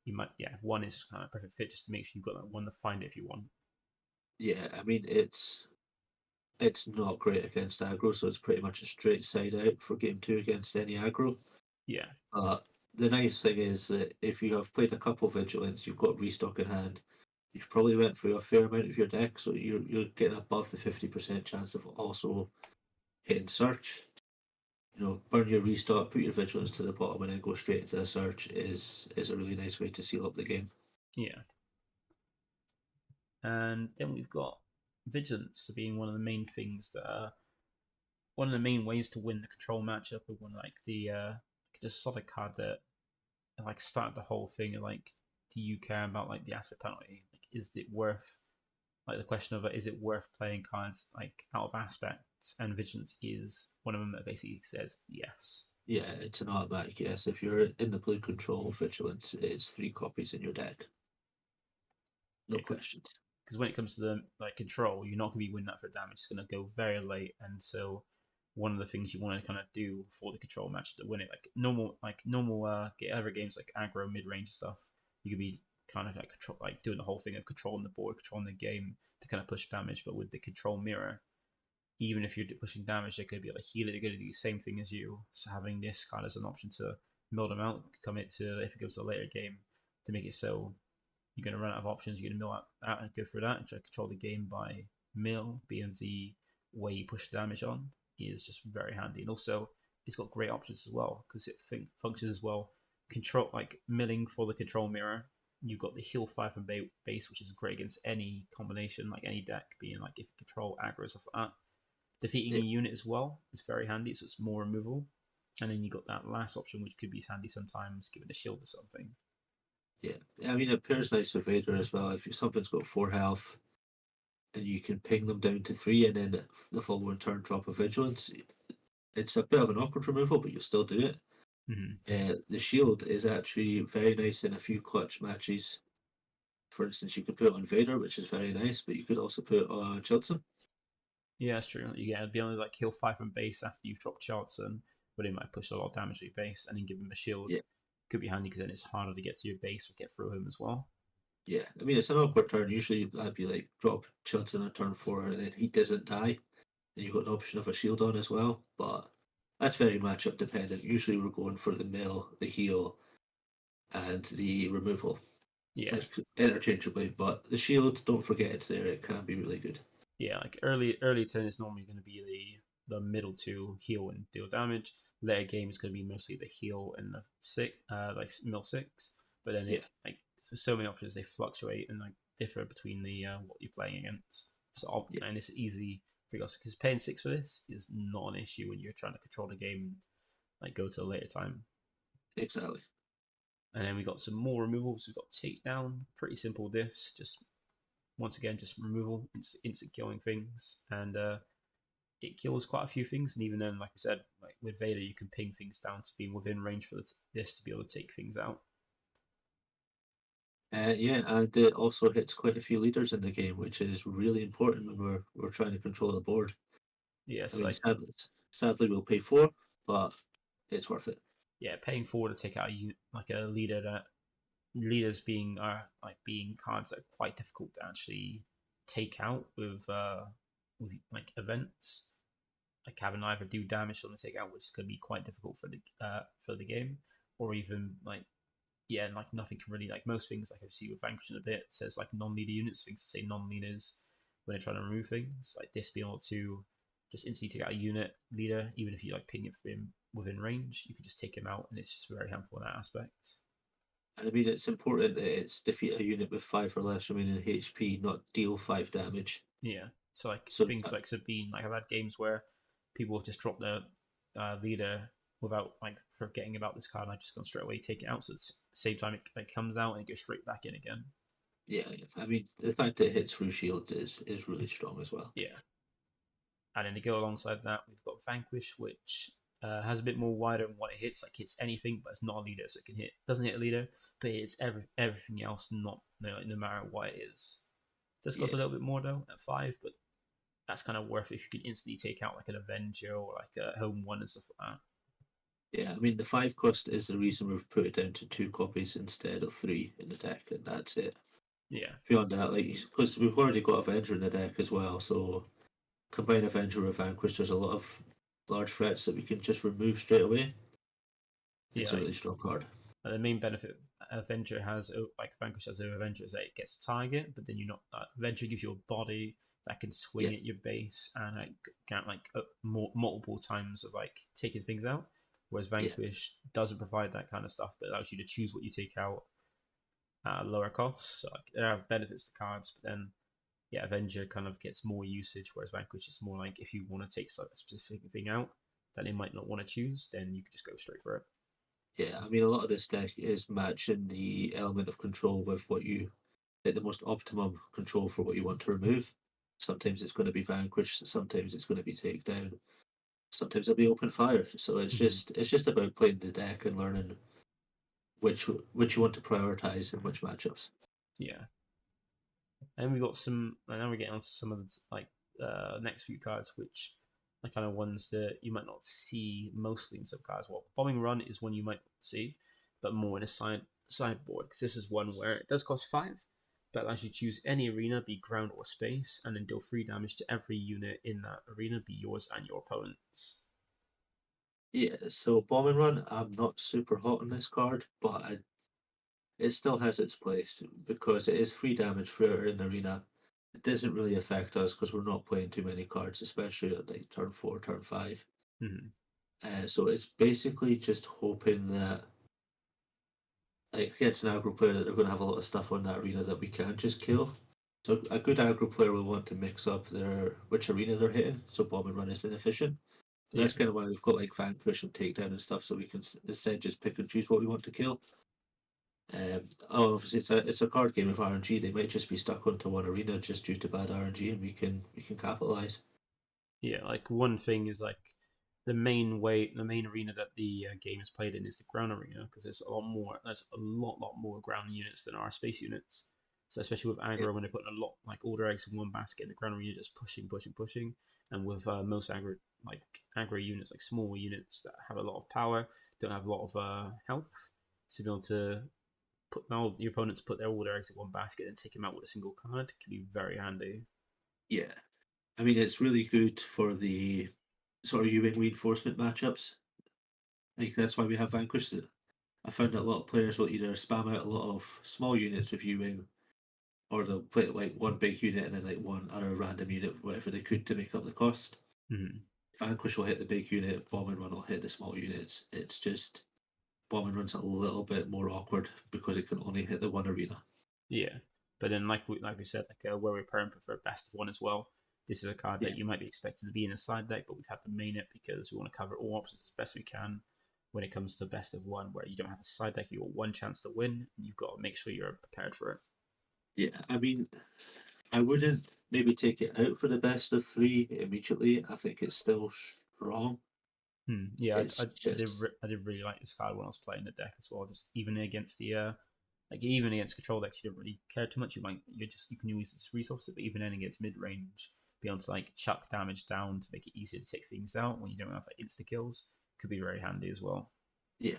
you might one is kind of perfect fit just to make sure you've got that one to find it if you want. yeah. I mean, it's not great against aggro, so it's pretty much a straight side out for game two against any aggro. Yeah, The nice thing is that if you have played a couple vigilance, you've got restock in hand. You've probably went through a fair amount of your deck, so you're getting above the 50% chance of also hitting search. You know, burn your restock, put your vigilance to the bottom, and then go straight into the search is a really nice way to seal up the game. yeah. And then we've got vigilance being one of the main things that one of the main ways to win the control matchup with one like the just solid card that like started the whole thing and like do you care about like the aspect penalty? Like is it worth like the question of is it worth playing cards like out of aspect, and vigilance is one of them that basically says yes. Yeah, it's an automatic yes. If you're in the blue control, vigilance is 3 copies in your deck. No Yeah, questions. because when it comes to the like control, you're not going to be winning that for damage. It's going to go very late, and so one of the things you want to kind of do for the control match to win it, like normal get other games like aggro mid range stuff, you could be kind of like control like doing the whole thing of controlling the board, controlling the game to kind of push damage. But with the control mirror, even if you're pushing damage, they could be like healer. They're going to do the same thing as you. So having this kind of as an option to mill them out, commit to if it goes to a later game to make it so you're going to run out of options. You're going to mill out and go through that and try to control the game by mill being the way you push damage on is just very handy. And also, it's got great options as well because it functions as well. Control like milling for the control mirror. You've got the heal 5 from base, which is great against any combination, like any deck, being like if you control aggro stuff like that. Defeating Yeah, a unit as well is very handy, so it's more removal. And then you got that last option, which could be handy sometimes, given a shield or something. Yeah, I mean, it pairs nice with Vader as well. If something's got 4 health and you can ping them down to 3 and then the following turn drop a Vigilance, it's a bit of an awkward removal, but you'll still do it. Hmm. The shield is actually very nice in a few clutch matches. For instance, you could put it on Vader, which is very nice, but you could also put it on Chilton. Yeah, that's true. You get be able to like kill 5 from base after you've dropped Charlton, but it might push a lot of damage to your base, and then give him a shield. Yeah, Could be handy because then it's harder to get to your base or get through him as well. yeah. I mean, it's an awkward turn. Usually, that'd be like drop Chilton on turn 4, and then he doesn't die, and you've got the option of a shield on as well. But that's very matchup dependent. Usually, we're going for the mill, the heal, and the removal, Yeah, like interchangeably. But the shield, don't forget it's there. It can be really good. yeah. Like early turn is normally going to be the middle two heal and deal damage. Later game is going to be mostly the heal and the six, like mill six. But then Yeah, it like so many options they fluctuate and like differ between the what you're playing against. So yeah, and it's easy because paying 6 for this is not an issue when you're trying to control the game. Like go to a later time. exactly. And then we got some more removals. We've got takedown, pretty simple diffs. Just once again, just removal, instant killing things, and it kills quite a few things. And even then, like I said, like with Vader, you can ping things down to being within range for this to be able to take things out. Yeah, and it also hits quite a few leaders in the game, which is really important when we're trying to control the board. I Yes, mean, like sadly we'll pay 4, but it's worth it. yeah, paying forward to take out like a leader that leaders being like being cards that are quite difficult to actually take out with like events. Like having either do damage on the takeout, which is going to be quite difficult for the game, or even like yeah, like nothing can really like most things like I see with Vanquish in a bit says like non-leader units, things to say non-leaders when they're trying to remove things like this being able to just instantly take out a unit leader, even if you like ping it for him within range, you can just take him out, and it's just very helpful in that aspect. And I mean, it's important that it's defeat a unit with 5 or less remaining HP, not deal 5 damage. Yeah, so like So, things like Sabine, like I've had games where people have just dropped their leader without like forgetting about this card, and I just gone straight away take it out. So it's same time it like comes out and it goes straight back in again. yeah, I mean, the fact that it hits through shields is really strong as well. Yeah, and then to go alongside that, we've got Vanquish, which has a bit more wider in what it hits. Like hits anything, but it's not a leader, so it can hit. Doesn't hit a leader, but it hits everything else, not no matter what it is. Does cost Yeah, a little bit more though at 5, but that's kind of worth it if you can instantly take out like an Avenger or like a Home One and stuff like that. yeah. I mean, the 5 cost is the reason we've put it down to 2 copies instead of 3 in the deck, and that's it. Yeah, Beyond that, like, because we've already got Avenger in the deck as well, so combine Avenger with Vanquish, there's a lot of large threats that we can just remove straight away. yeah. It's a really strong card. The main benefit Avenger has, like Vanquish has over Avenger, is that it gets a target, but then you're not. Avenger gives you a body that can Yeah, swing at your base and like count like multiple times of like taking things out. Whereas yeah, Vanquish doesn't provide that kind of stuff, but allows you to choose what you take out at lower costs. So like, there are benefits to cards, but then yeah, Avenger kind of gets more usage, whereas Vanquish is more like if you want to take a specific thing out that they might not want to choose, then you can just go straight for it. yeah. I mean, a lot of this deck is matching the element of control with what you like the most optimum control for what you want to remove. Sometimes it's going to be Vanquish, sometimes it's going to be Takedown, sometimes it'll be Open Fire. So Mm-hmm. it's just about playing the deck and learning which you want to prioritize in which matchups. Yeah. And we got some. And now we're getting onto some of the like next few cards, which are kind of ones that you might not see mostly in some cards. Well, Bombing Run is one you might see, but more in a sideboard because this is one where it does cost 5, but allows you to choose any arena, be ground or space, and then deal 3 damage to every unit in that arena, be yours and your opponent's. Yeah, so Bomb and Run, I'm not super hot on this card, but it still has its place because it is free damage for an arena. It doesn't really affect us because we're not playing too many cards, especially at like turn 4, turn 5. Mm-hmm. So it's basically just hoping that like against an aggro player that they're going to have a lot of stuff on that arena that we can just kill. So a good aggro player will want to mix up their which arena they're hitting, so Bomb and Run is inefficient. And Yeah, that's kind of why we've got like Vanquish and Takedown and stuff, so we can instead just pick and choose what we want to kill. Obviously it's a card game of RNG. They might just be stuck onto one arena just due to bad RNG, and we can capitalize. Yeah, like one thing is like the main arena that the game is played in is the ground arena because there's a lot more ground units than our space units. So especially with Yeah, aggro, when they're putting a lot like all their eggs in one basket, the ground arena just pushing, pushing, pushing. And with most aggro units, like small units that have a lot of power, don't have a lot of health, to be able to put all your opponents put all their eggs in one basket and take them out with a single card can be very handy. yeah. I mean, it's really good for the sort of U-wing reinforcement matchups. Like that's why we have Vanquish. I found that a lot of players will either spam out a lot of small units with U-wing, or they'll play like one big unit and then like one other random unit, whatever they could to make up the cost. Mm-hmm. Vanquish will hit the big unit, Bomb and Run will hit the small units. It's just Bomb and Run's a little bit more awkward because it can only hit the one arena. Yeah, but then like we said, like where we're pairing prefer best of one as well. This is a card Yeah, that you might be expected to be in a side deck, but we've had to main it because we want to cover all options as best we can. When it comes to best of one, where you don't have a side deck, you got one chance to win, and you've got to make sure you're prepared for it. yeah. I mean, I wouldn't maybe take it out for the best of three immediately. I think it's still strong. Yeah, It's just I did really like this card when I was playing the deck as well. Just even against the like even against control decks, you don't really care too much. You can use this resource, but even then against mid range, be able to like chuck damage down to make it easier to take things out when you don't have like insta kills could be very handy as well. yeah,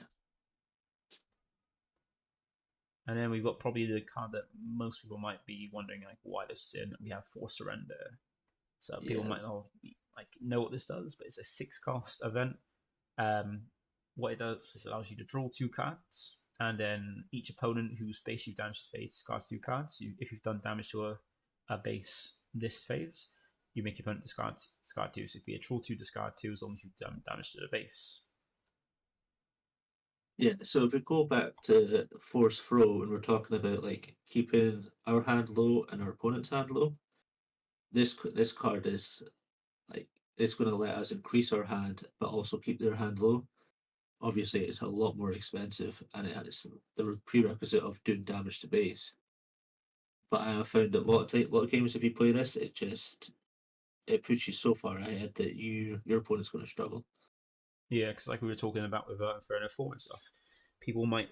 And then we've got probably the card that most people might be wondering like why this in. We have Force Surrender. So people yeah, might not like know what this does, but it's a 6 cost event. Um, what it does is it allows you to draw 2 cards, and then each opponent whose base you've damaged this phase discards 2 cards. If you've done damage to a base this phase, you make your opponent discard 2. So it could be a draw 2, discard 2 as long as you've done damage to the base. yeah. So if we go back to Force Throw and we're talking about like keeping our hand low and our opponent's hand low, this card is like it's going to let us increase our hand but also keep their hand low. Obviously, it's a lot more expensive and it has the prerequisite of doing damage to base. But I have found that a lot of games if you play this, it puts you so far ahead that your opponent's going to struggle. Yeah, because like we were talking about with Inferno 4 and stuff, you might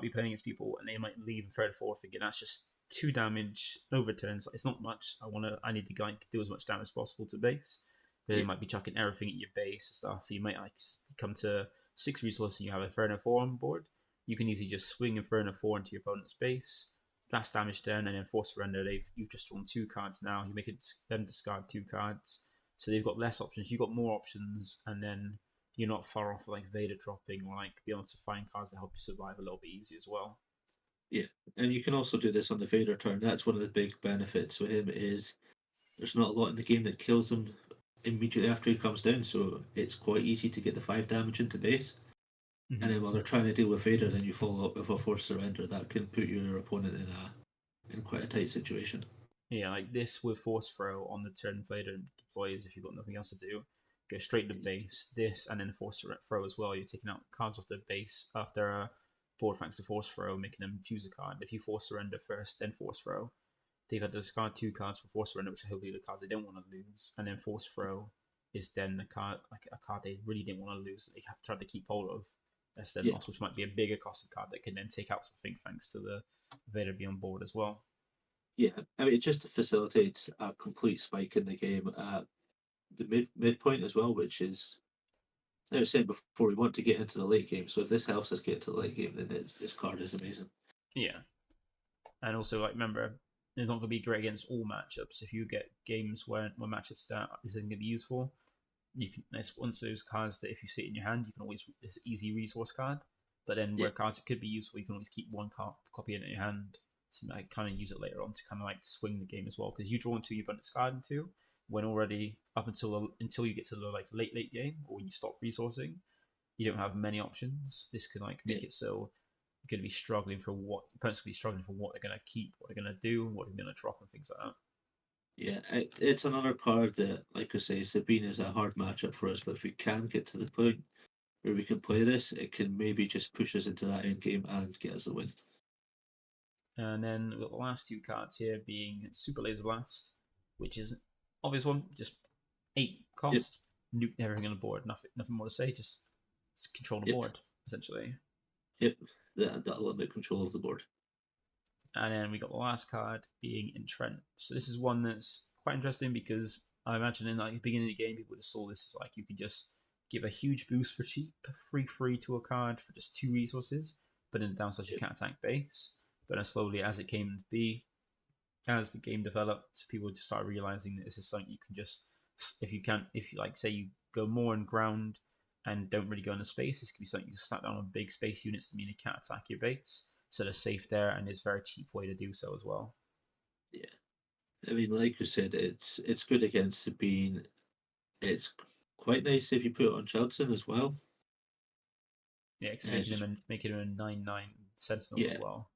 be playing against people and they might leave Inferno 4 thinking that's just 2 damage over turns. It's not much. I need to like do as much damage as possible to base. But they Yeah, might be chucking everything at your base and stuff. You might like come to 6 resources and you have Inferno 4 on board. You can easily just swing Inferno 4 into your opponent's base. That's damage done, and then Force Surrender. You've just drawn 2 cards now. You make them discard 2 cards, so they've got less options. You've got more options, and then you're not far off like Vader dropping or like being able to find cards that help you survive a little bit easier as well. yeah. And you can also do this on the Vader turn. That's one of the big benefits with him is there's not a lot in the game that kills him immediately after he comes down, so it's quite easy to get the 5 damage into base. And then while they're trying to deal with Vader, then you follow up with a Force Surrender that can put your opponent in quite a tight situation. Yeah, like this with Force Throw on the turn Vader deploys if you've got nothing else to do. Go straight to base. This and then Force Throw as well. You're taking out cards off the base after a board thanks to Force Throw, making them choose a card. If you Force Surrender first, then Force Throw, they've had to discard 2 cards for Force Surrender, which are hopefully the cards they don't want to lose. And then Force Throw is then the card, like a card they really didn't want to lose that they have tried to keep hold of. That's then Yeah, lost, which might be a bigger costed card that can then take out something thanks to the Vader be on board as well. yeah. I mean, it just facilitates a complete spike in the game at the midpoint as well, which is I was saying before we want to get into the late game. So if this helps us get into the late game, then this card is amazing. Yeah, and also like remember, it's not going to be great against all matchups. If you get games where matchups start isn't going to be useful, you can. It's one of those cards that if you see it in your hand, you can always this easy resource card. But then Yeah, where cards it could be useful, you can always keep one copy in your hand to like kind of use it later on to kind of like swing the game as well. Because you draw into you've discard into when already up until you get to the like late game or when you stop resourcing, you don't have many options. This can like yeah, make it so you're going to be struggling for what opponents will be struggling for what they're going to keep, what they're going to do, what they're going to drop, and things like that. yeah. It's another card that, like I say, Sabine is a hard matchup for us. But if we can get to the point where we can play this, it can maybe just push us into that end game and get us the win. And then we've got the last two cards here being Super Laser Blast, which is obvious one, just 8 Yep. cost, nuke everything on the board, nothing more to say, just control the Yep. board, essentially. Yep. That'll limit control of the board. And then we got the last card being Entrench. So this is one that's quite interesting because I imagine in like the beginning of the game, people just saw this as like you could just give a huge boost for cheap, free to a card for just 2 resources, but in the downside you can't attack base. But then slowly, as it came to be, as the game developed, people just started realizing that this is something you can just, if you like, say you go more in ground and don't really go into space, this can be something you can stack down on big space units to mean it can't attack your base. So they're safe there, and it's a very cheap way to do so as well. Yeah. I mean, like you said, it's good against Sabine. It's quite nice if you put it on Chilton as well. Yeah, it's Just making him a 9/9 sentinel as yeah. well.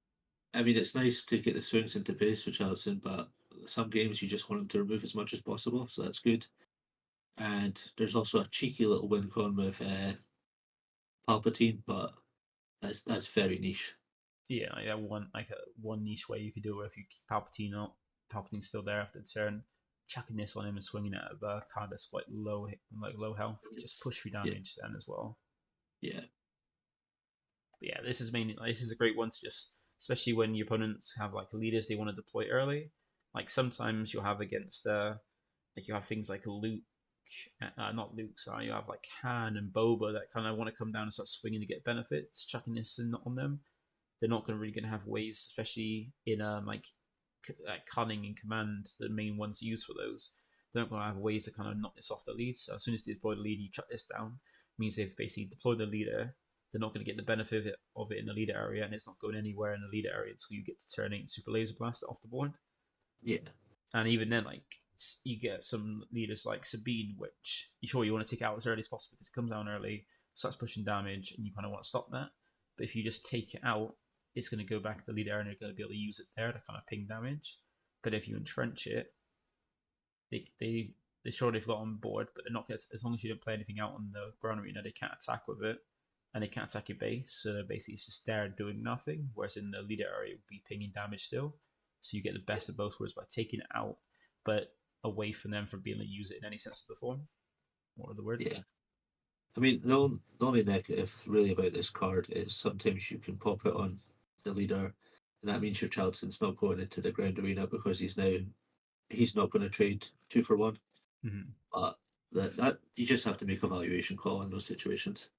I mean, it's nice to get the swings into base for Chilton, but some games you just want him to remove as much as possible, so that's good. And there's also a cheeky little win con with Palpatine, but that's very niche. Yeah, one niche way you could do it if you keep Palpatine up, Palpatine's still there after the turn, chucking this on him and swinging it at a card that's quite low health, just push through Yeah, damage then as well. yeah, But yeah, this is a great one to just, especially when your opponents have like leaders they want to deploy early. Like sometimes you'll have against like you have things like Luke, not Luke, sorry, you have like Han and Boba that kind of want to come down and start swinging to get benefits, chucking this on them. They're not going to really going to have ways, especially in like cunning and command, the main ones used for those. They're not going to have ways to kind of knock this off the lead. So as soon as they deploy the lead, you chuck this down. It means they've basically deployed the leader. They're not going to get the benefit of it in the leader area, and it's not going anywhere in the leader area until you get to turn 8 and Super Laser Blast it off the board. yeah, And even then, like you get some leaders like Sabine, which you want to take out as early as possible because it comes down early, starts pushing damage, and you kind of want to stop that. But if you just take it out, it's going to go back to the leader area and you're going to be able to use it there to kind of ping damage. But if you entrench it, they sure they've got on board, but they're not as long as you don't play anything out on the ground arena, they can't attack with it, and they can't attack your base. So basically, it's just there doing nothing. Whereas in the leader area, it would be pinging damage still. So you get the best of both worlds by taking it out, but away from them from being able to use it in any sense of the form or the word. yeah. I mean, the only negative really about this card is sometimes you can pop it on the leader, and that means your Charlton's not going into the ground arena because he's not going to trade 2 for 1. Mm-hmm. But that you just have to make a valuation call in those situations.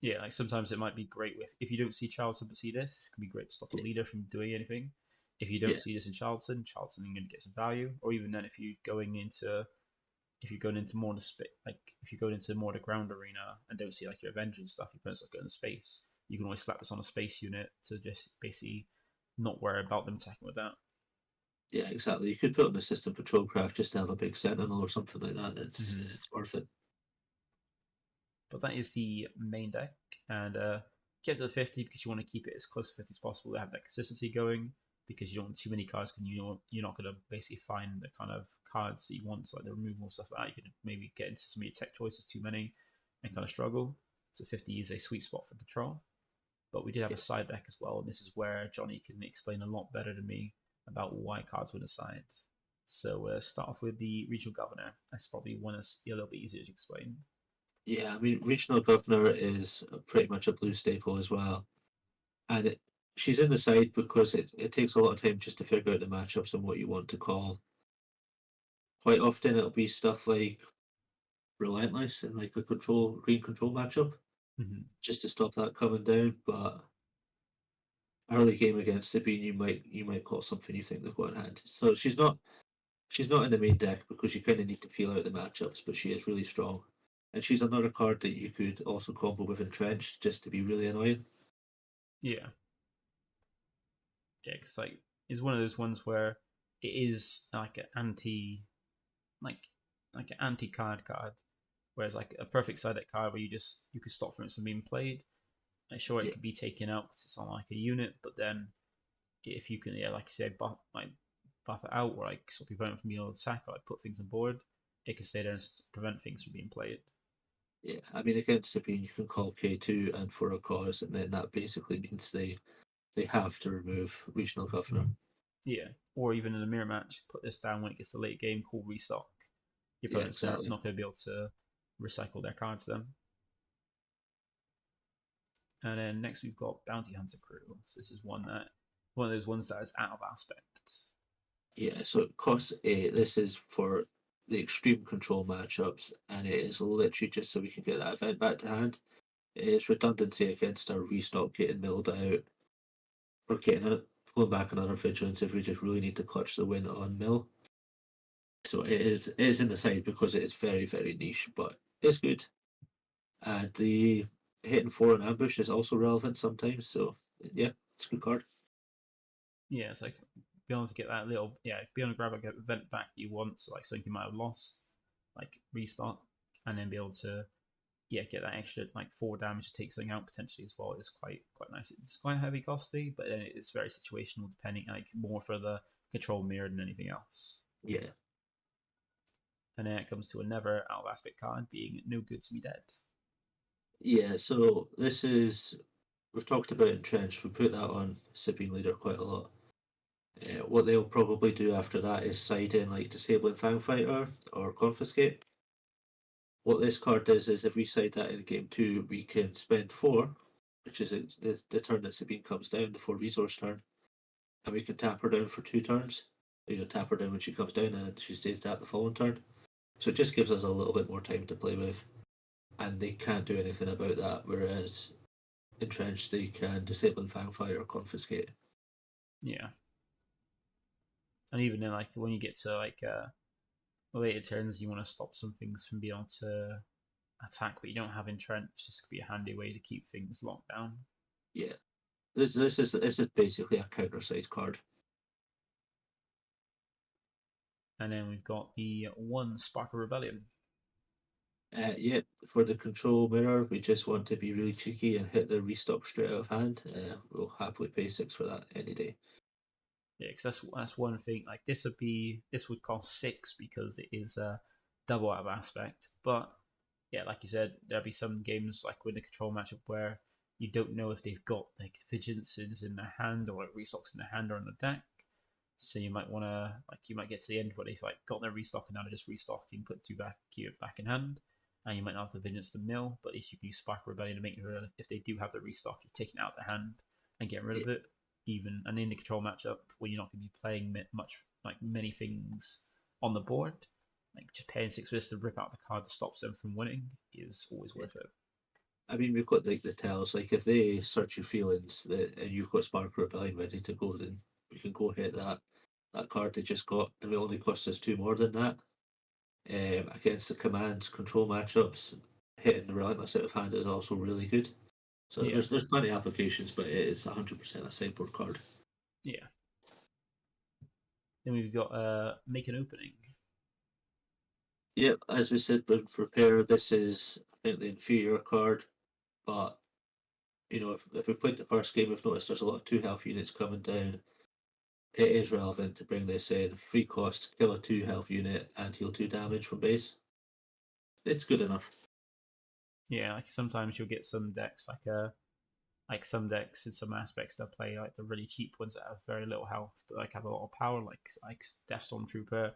Yeah, like sometimes it might be great with if you don't see Charlton but see this can be great to stop a Yeah, leader from doing anything. If you don't yeah, see this in Charlton, Charlton is going to get some value. Or even then, if you're going into more the like if you're going into more the ground arena and don't see like your Avengers and stuff, your opponent's like going to space. You can always slap this on a space unit to just basically not worry about them attacking with that. yeah, exactly. You could put on a system patrol craft just to have a big sentinel or something like that. Mm-hmm. It's worth it. But that is the main deck, and get to the 50 because you want to keep it as close to 50 as possible to have that consistency going. Because you don't want too many cards, because you're not going to basically find the kind of cards that you want, so like the removal stuff like that. You could maybe get into some of your tech choices too many and kind of struggle. So 50 is a sweet spot for control. But we did have a Yeah, side deck as well, and this is where Johnny can explain a lot better than me about why cards were decided. So start off with the regional governor. That's probably one that's a little bit easier to explain. yeah. I mean, regional governor is pretty much a blue staple as well, and she's in the side because it takes a lot of time just to figure out the matchups and what you want to call. Quite often, it'll be stuff like relentless and like a green control matchup Mm-hmm. just to stop that coming down. But early game against Sabine, you might call something you think they've got in hand. So she's not in the main deck because you kind of need to feel out the matchups, but she is really strong. And she's another card that you could also combo with Entrenched just to be really annoying. Yeah, yeah, because like it's one of those ones where it is like an like like an anti card, whereas like a perfect side deck card where you could stop from it from being played. Like sure, it Yeah, could be taken out because it's on like a unit, but then if you can, yeah, like you said, buff it out or like stop your opponent from being able to attack or like put things on board, it can stay there and prevent things from being played. yeah. I mean, against Sabine, you can call K2 and for a cause, and then that basically means they have to remove Regional Governor. Yeah, or even in a mirror match, put this down when it gets to late game, call restock. Your Yeah, opponents are exactly. not going to be able to recycle their cards then. And then next we've got Bounty Hunter Crew. So this is one of those ones that is out of aspect. Yeah, so it costs 8. This is for the extreme control matchups, and it is literally just so we can get that event back to hand. It is redundancy against our restock getting milled out, or pulling back another vigilance if we just really need to clutch the win on mill. So it is in the side because it is very, very niche, but it's good. And the hitting 4 in ambush is also relevant sometimes, so yeah, it's a good card. Yeah, it's like be able to get that little be able to grab a event back that you want, so like something you might have lost, like restock, and then be able to get that extra like 4 damage to take something out potentially as well is quite nice. It's quite heavy costly, but then it's very situational depending, like more for the control mirror than anything else. Yeah. And then it comes to another out of aspect card being no good to be dead. Yeah, so this is, we've talked about Entrench, we put that on Sipping Leader quite a lot. What they'll probably do after that is side in like Disabling Fangfighter or Confiscate. What this card does is if we side that in game 2, we can spend 4, which is the turn that Sabine comes down, the 4 resource turn, and we can tap her down for 2 turns. Tap her down when she comes down and she stays tapped the following turn. So it just gives us a little bit more time to play with, and they can't do anything about that, whereas Entrenched they can disable Fangfire or Confiscate. Yeah, and even then, like when you get to like later turns, you want to stop some things from being able to attack, but you don't have Entrench. This could be a handy way to keep things locked down. Yeah, this is basically a counter side card. And then we've got the one Spark of Rebellion. Yeah, for the control mirror, we just want to be really cheeky and hit the restock straight out of hand. We'll happily pay 6 for that any day. Yeah, because that's one thing. Like this would cost 6 because it is a double out of aspect. But yeah, like you said, there'll be some games like with the control matchup where you don't know if they've got like vigilances in their hand or like restocks in their hand or on the deck. So you might want to you might get to the end where they've like got their restock and now they're just restocking, put 2 back, keep it back in hand, and you might not have the vigilance to mill. But at least you can use Spark Rebellion to make sure if they do have the restock, you're taking it out of their hand and getting rid Yeah, of it. Even and in the control matchup when you're not going to be playing much like many things on the board, like just paying 6 for this to rip out the card that stops them from winning is always yeah. worth it. I mean, we've got like the tells. Like if they search your feelings and you've got Spark Rebellion ready to go, then we can go hit that card they just got, and it only costs us 2 more than that. Against the command control matchups, hitting the relentless out of hand is also really good. So Yeah, there's plenty of applications, but it is 100% a sideboard card. yeah. Then we've got make an opening. Yep, as we said with repair, this is I think the inferior card, but if we've played the first game, we've noticed there's a lot of 2 health units coming down. It is relevant to bring this in. Free cost, kill a 2 health unit and heal 2 damage from base. It's good enough. Yeah, like sometimes you'll get some decks like some decks in some aspects that play like the really cheap ones that have very little health but like have a lot of power, like Death Stormtrooper,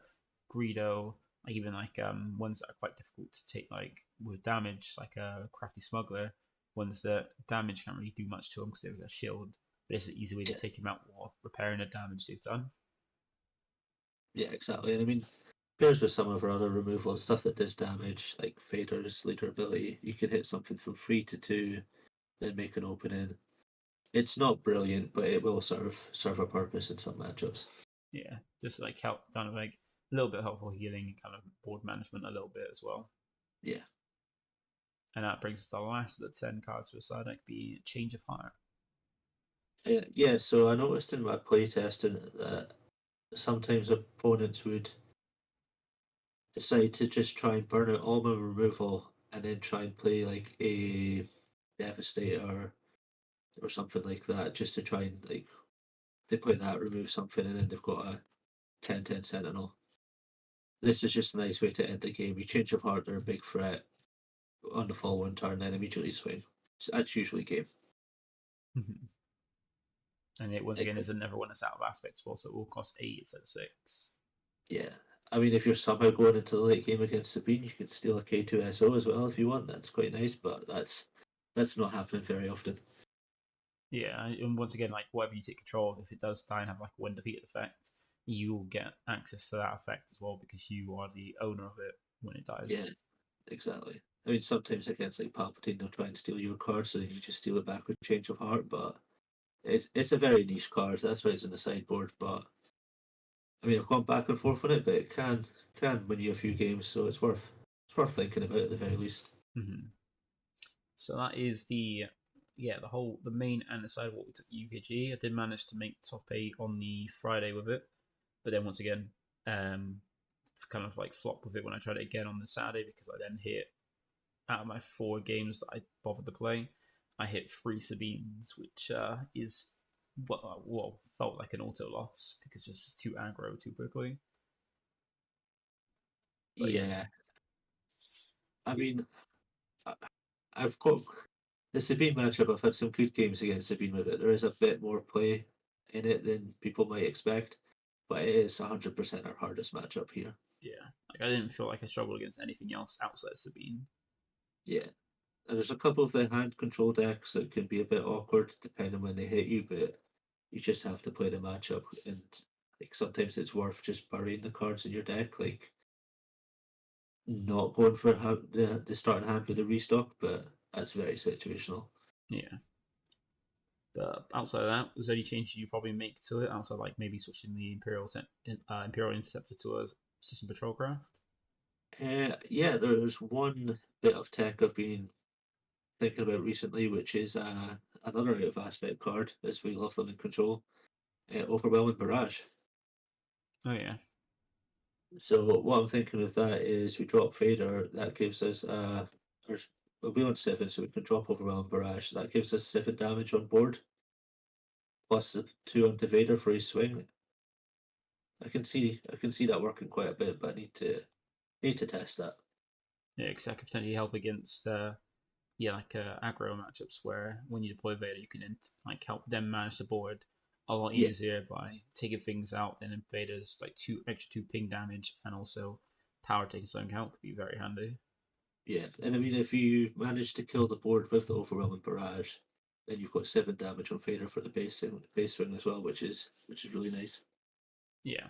Greedo, like even like ones that are quite difficult to take like with damage, like a Crafty Smuggler, ones that damage can't really do much to them because they've got a shield. But it's an easy way to Yeah, take them out while repairing the damage they've done. yeah, exactly. And I mean, pairs with some of our other removal stuff that does damage, like Vader's leader ability. You can hit something from 3 to 2, then make an opening. It's not brilliant, but it will serve a purpose in some matchups. Yeah, just like help, kind of like a little bit helpful healing and kind of board management a little bit as well. Yeah. And that brings us to the last of the 10 cards for the side deck, be Change of Heart. Yeah, so I noticed in my playtesting that sometimes opponents would decide to just try and burn out all my removal and then try and play like a Devastator or something like that, just to try and like they play that, remove something, and then they've got a 10/10 Sentinel. This is just a nice way to end the game. You change of heart, they're a big threat on the following turn, then immediately swing. So that's usually game. And it once again Okay. is another one that's out of aspect as well, so it will cost 8 instead of 6. Yeah. I mean, if you're somehow going into the late game against Sabine, you could steal a K2SO as well if you want. That's quite nice, but that's not happening very often. Yeah, and once again, like whatever you take control of, if it does die and have like a win defeated effect, you'll get access to that effect as well because you are the owner of it when it Yeah, dies. exactly. I mean, sometimes against like Palpatine, they'll try and steal your card, so you just steal it back with Change of Heart. But it's a very niche card. That's why it's in the sideboard. But I mean, I've gone back and forth on it, but it can win you a few games, so it's worth thinking about at the very least. Mm-hmm. So that is the main and the side what we took UKGE. I did manage to make top 8 on the Friday with it, but then once again, um, kind of like flopped with it when I tried it again on the Saturday because I then hit out of my 4 games that I bothered to play, I hit 3 Sabines, which is what felt like an auto loss because it's just too aggro too quickly. But yeah, Yeah, I mean, I- I've got the Sabine matchup. I've had some good games against Sabine with it. There is a bit more play in it than people might expect, but it is 100% our hardest matchup here. yeah, like I didn't feel like I struggled against anything else outside Sabine. Yeah, and there's a couple of the hand control decks that can be a bit awkward depending when they hit you, but you just have to play the matchup. And like sometimes it's worth just burying the cards in your deck, like not going for the starting hand with the restock, but that's very situational. Yeah. But outside of that, was there any changes you probably make to it? Outside like maybe switching the Imperial Interceptor to a System Patrol Craft? Yeah, there's one bit of tech I've been thinking about recently, which is another out of aspect card, as we love them in control, Overwhelming Barrage. Oh yeah, So what I'm thinking with that is we drop Vader, that gives us or well, we want 7, so we can drop Overwhelming Barrage. That gives us 7 damage on board, plus the 2 onto Vader for his swing. I can see that working quite a bit, but I need to test that. yeah, because that could potentially help against aggro matchups where when you deploy Vader, you can like help them manage the board a lot Yeah, easier by taking things out. And then Vader's like 2 ping damage and also power taking some count could be very handy. yeah. And I mean, if you manage to kill the board with the Overwhelming Barrage, then you've got 7 damage on Vader for the base swing as well, which is really nice. Yeah.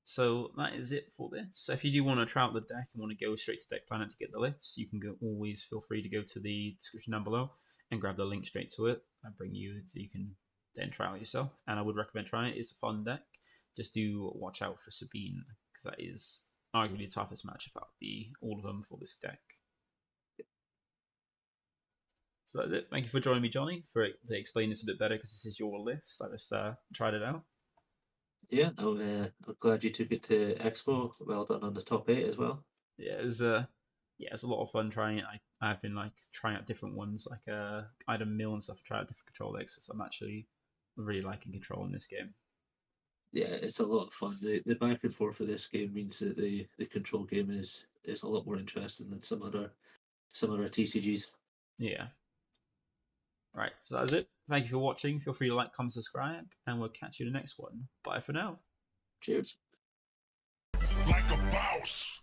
So that is it for this. So if you do want to try out the deck and want to go straight to Deck Planet to get the list, you can always feel free to go to the description down below and grab the link straight to it. I bring you so you can then try out yourself. And I would recommend trying it. It's a fun deck. Just do watch out for Sabine because that is arguably the toughest matchup out of all of them for this deck. So that's it. Thank you for joining me, Johnny, to explain this a bit better because this is your list. I just tried it out. Yeah, I'm glad you took it to Expo. Well done on the top 8 as well. Yeah, it was a lot of fun trying it. I've been like trying out different ones, like item mill and stuff. Try out different control decks. So I'm actually really liking control in this game. Yeah, it's a lot of fun. The back and forth of this game means that the control game is a lot more interesting than some other TCGs. Yeah. Right. So that's it. Thank you for watching. Feel free to like, comment, subscribe, and we'll catch you in the next one. Bye for now. Cheers. Like a boss.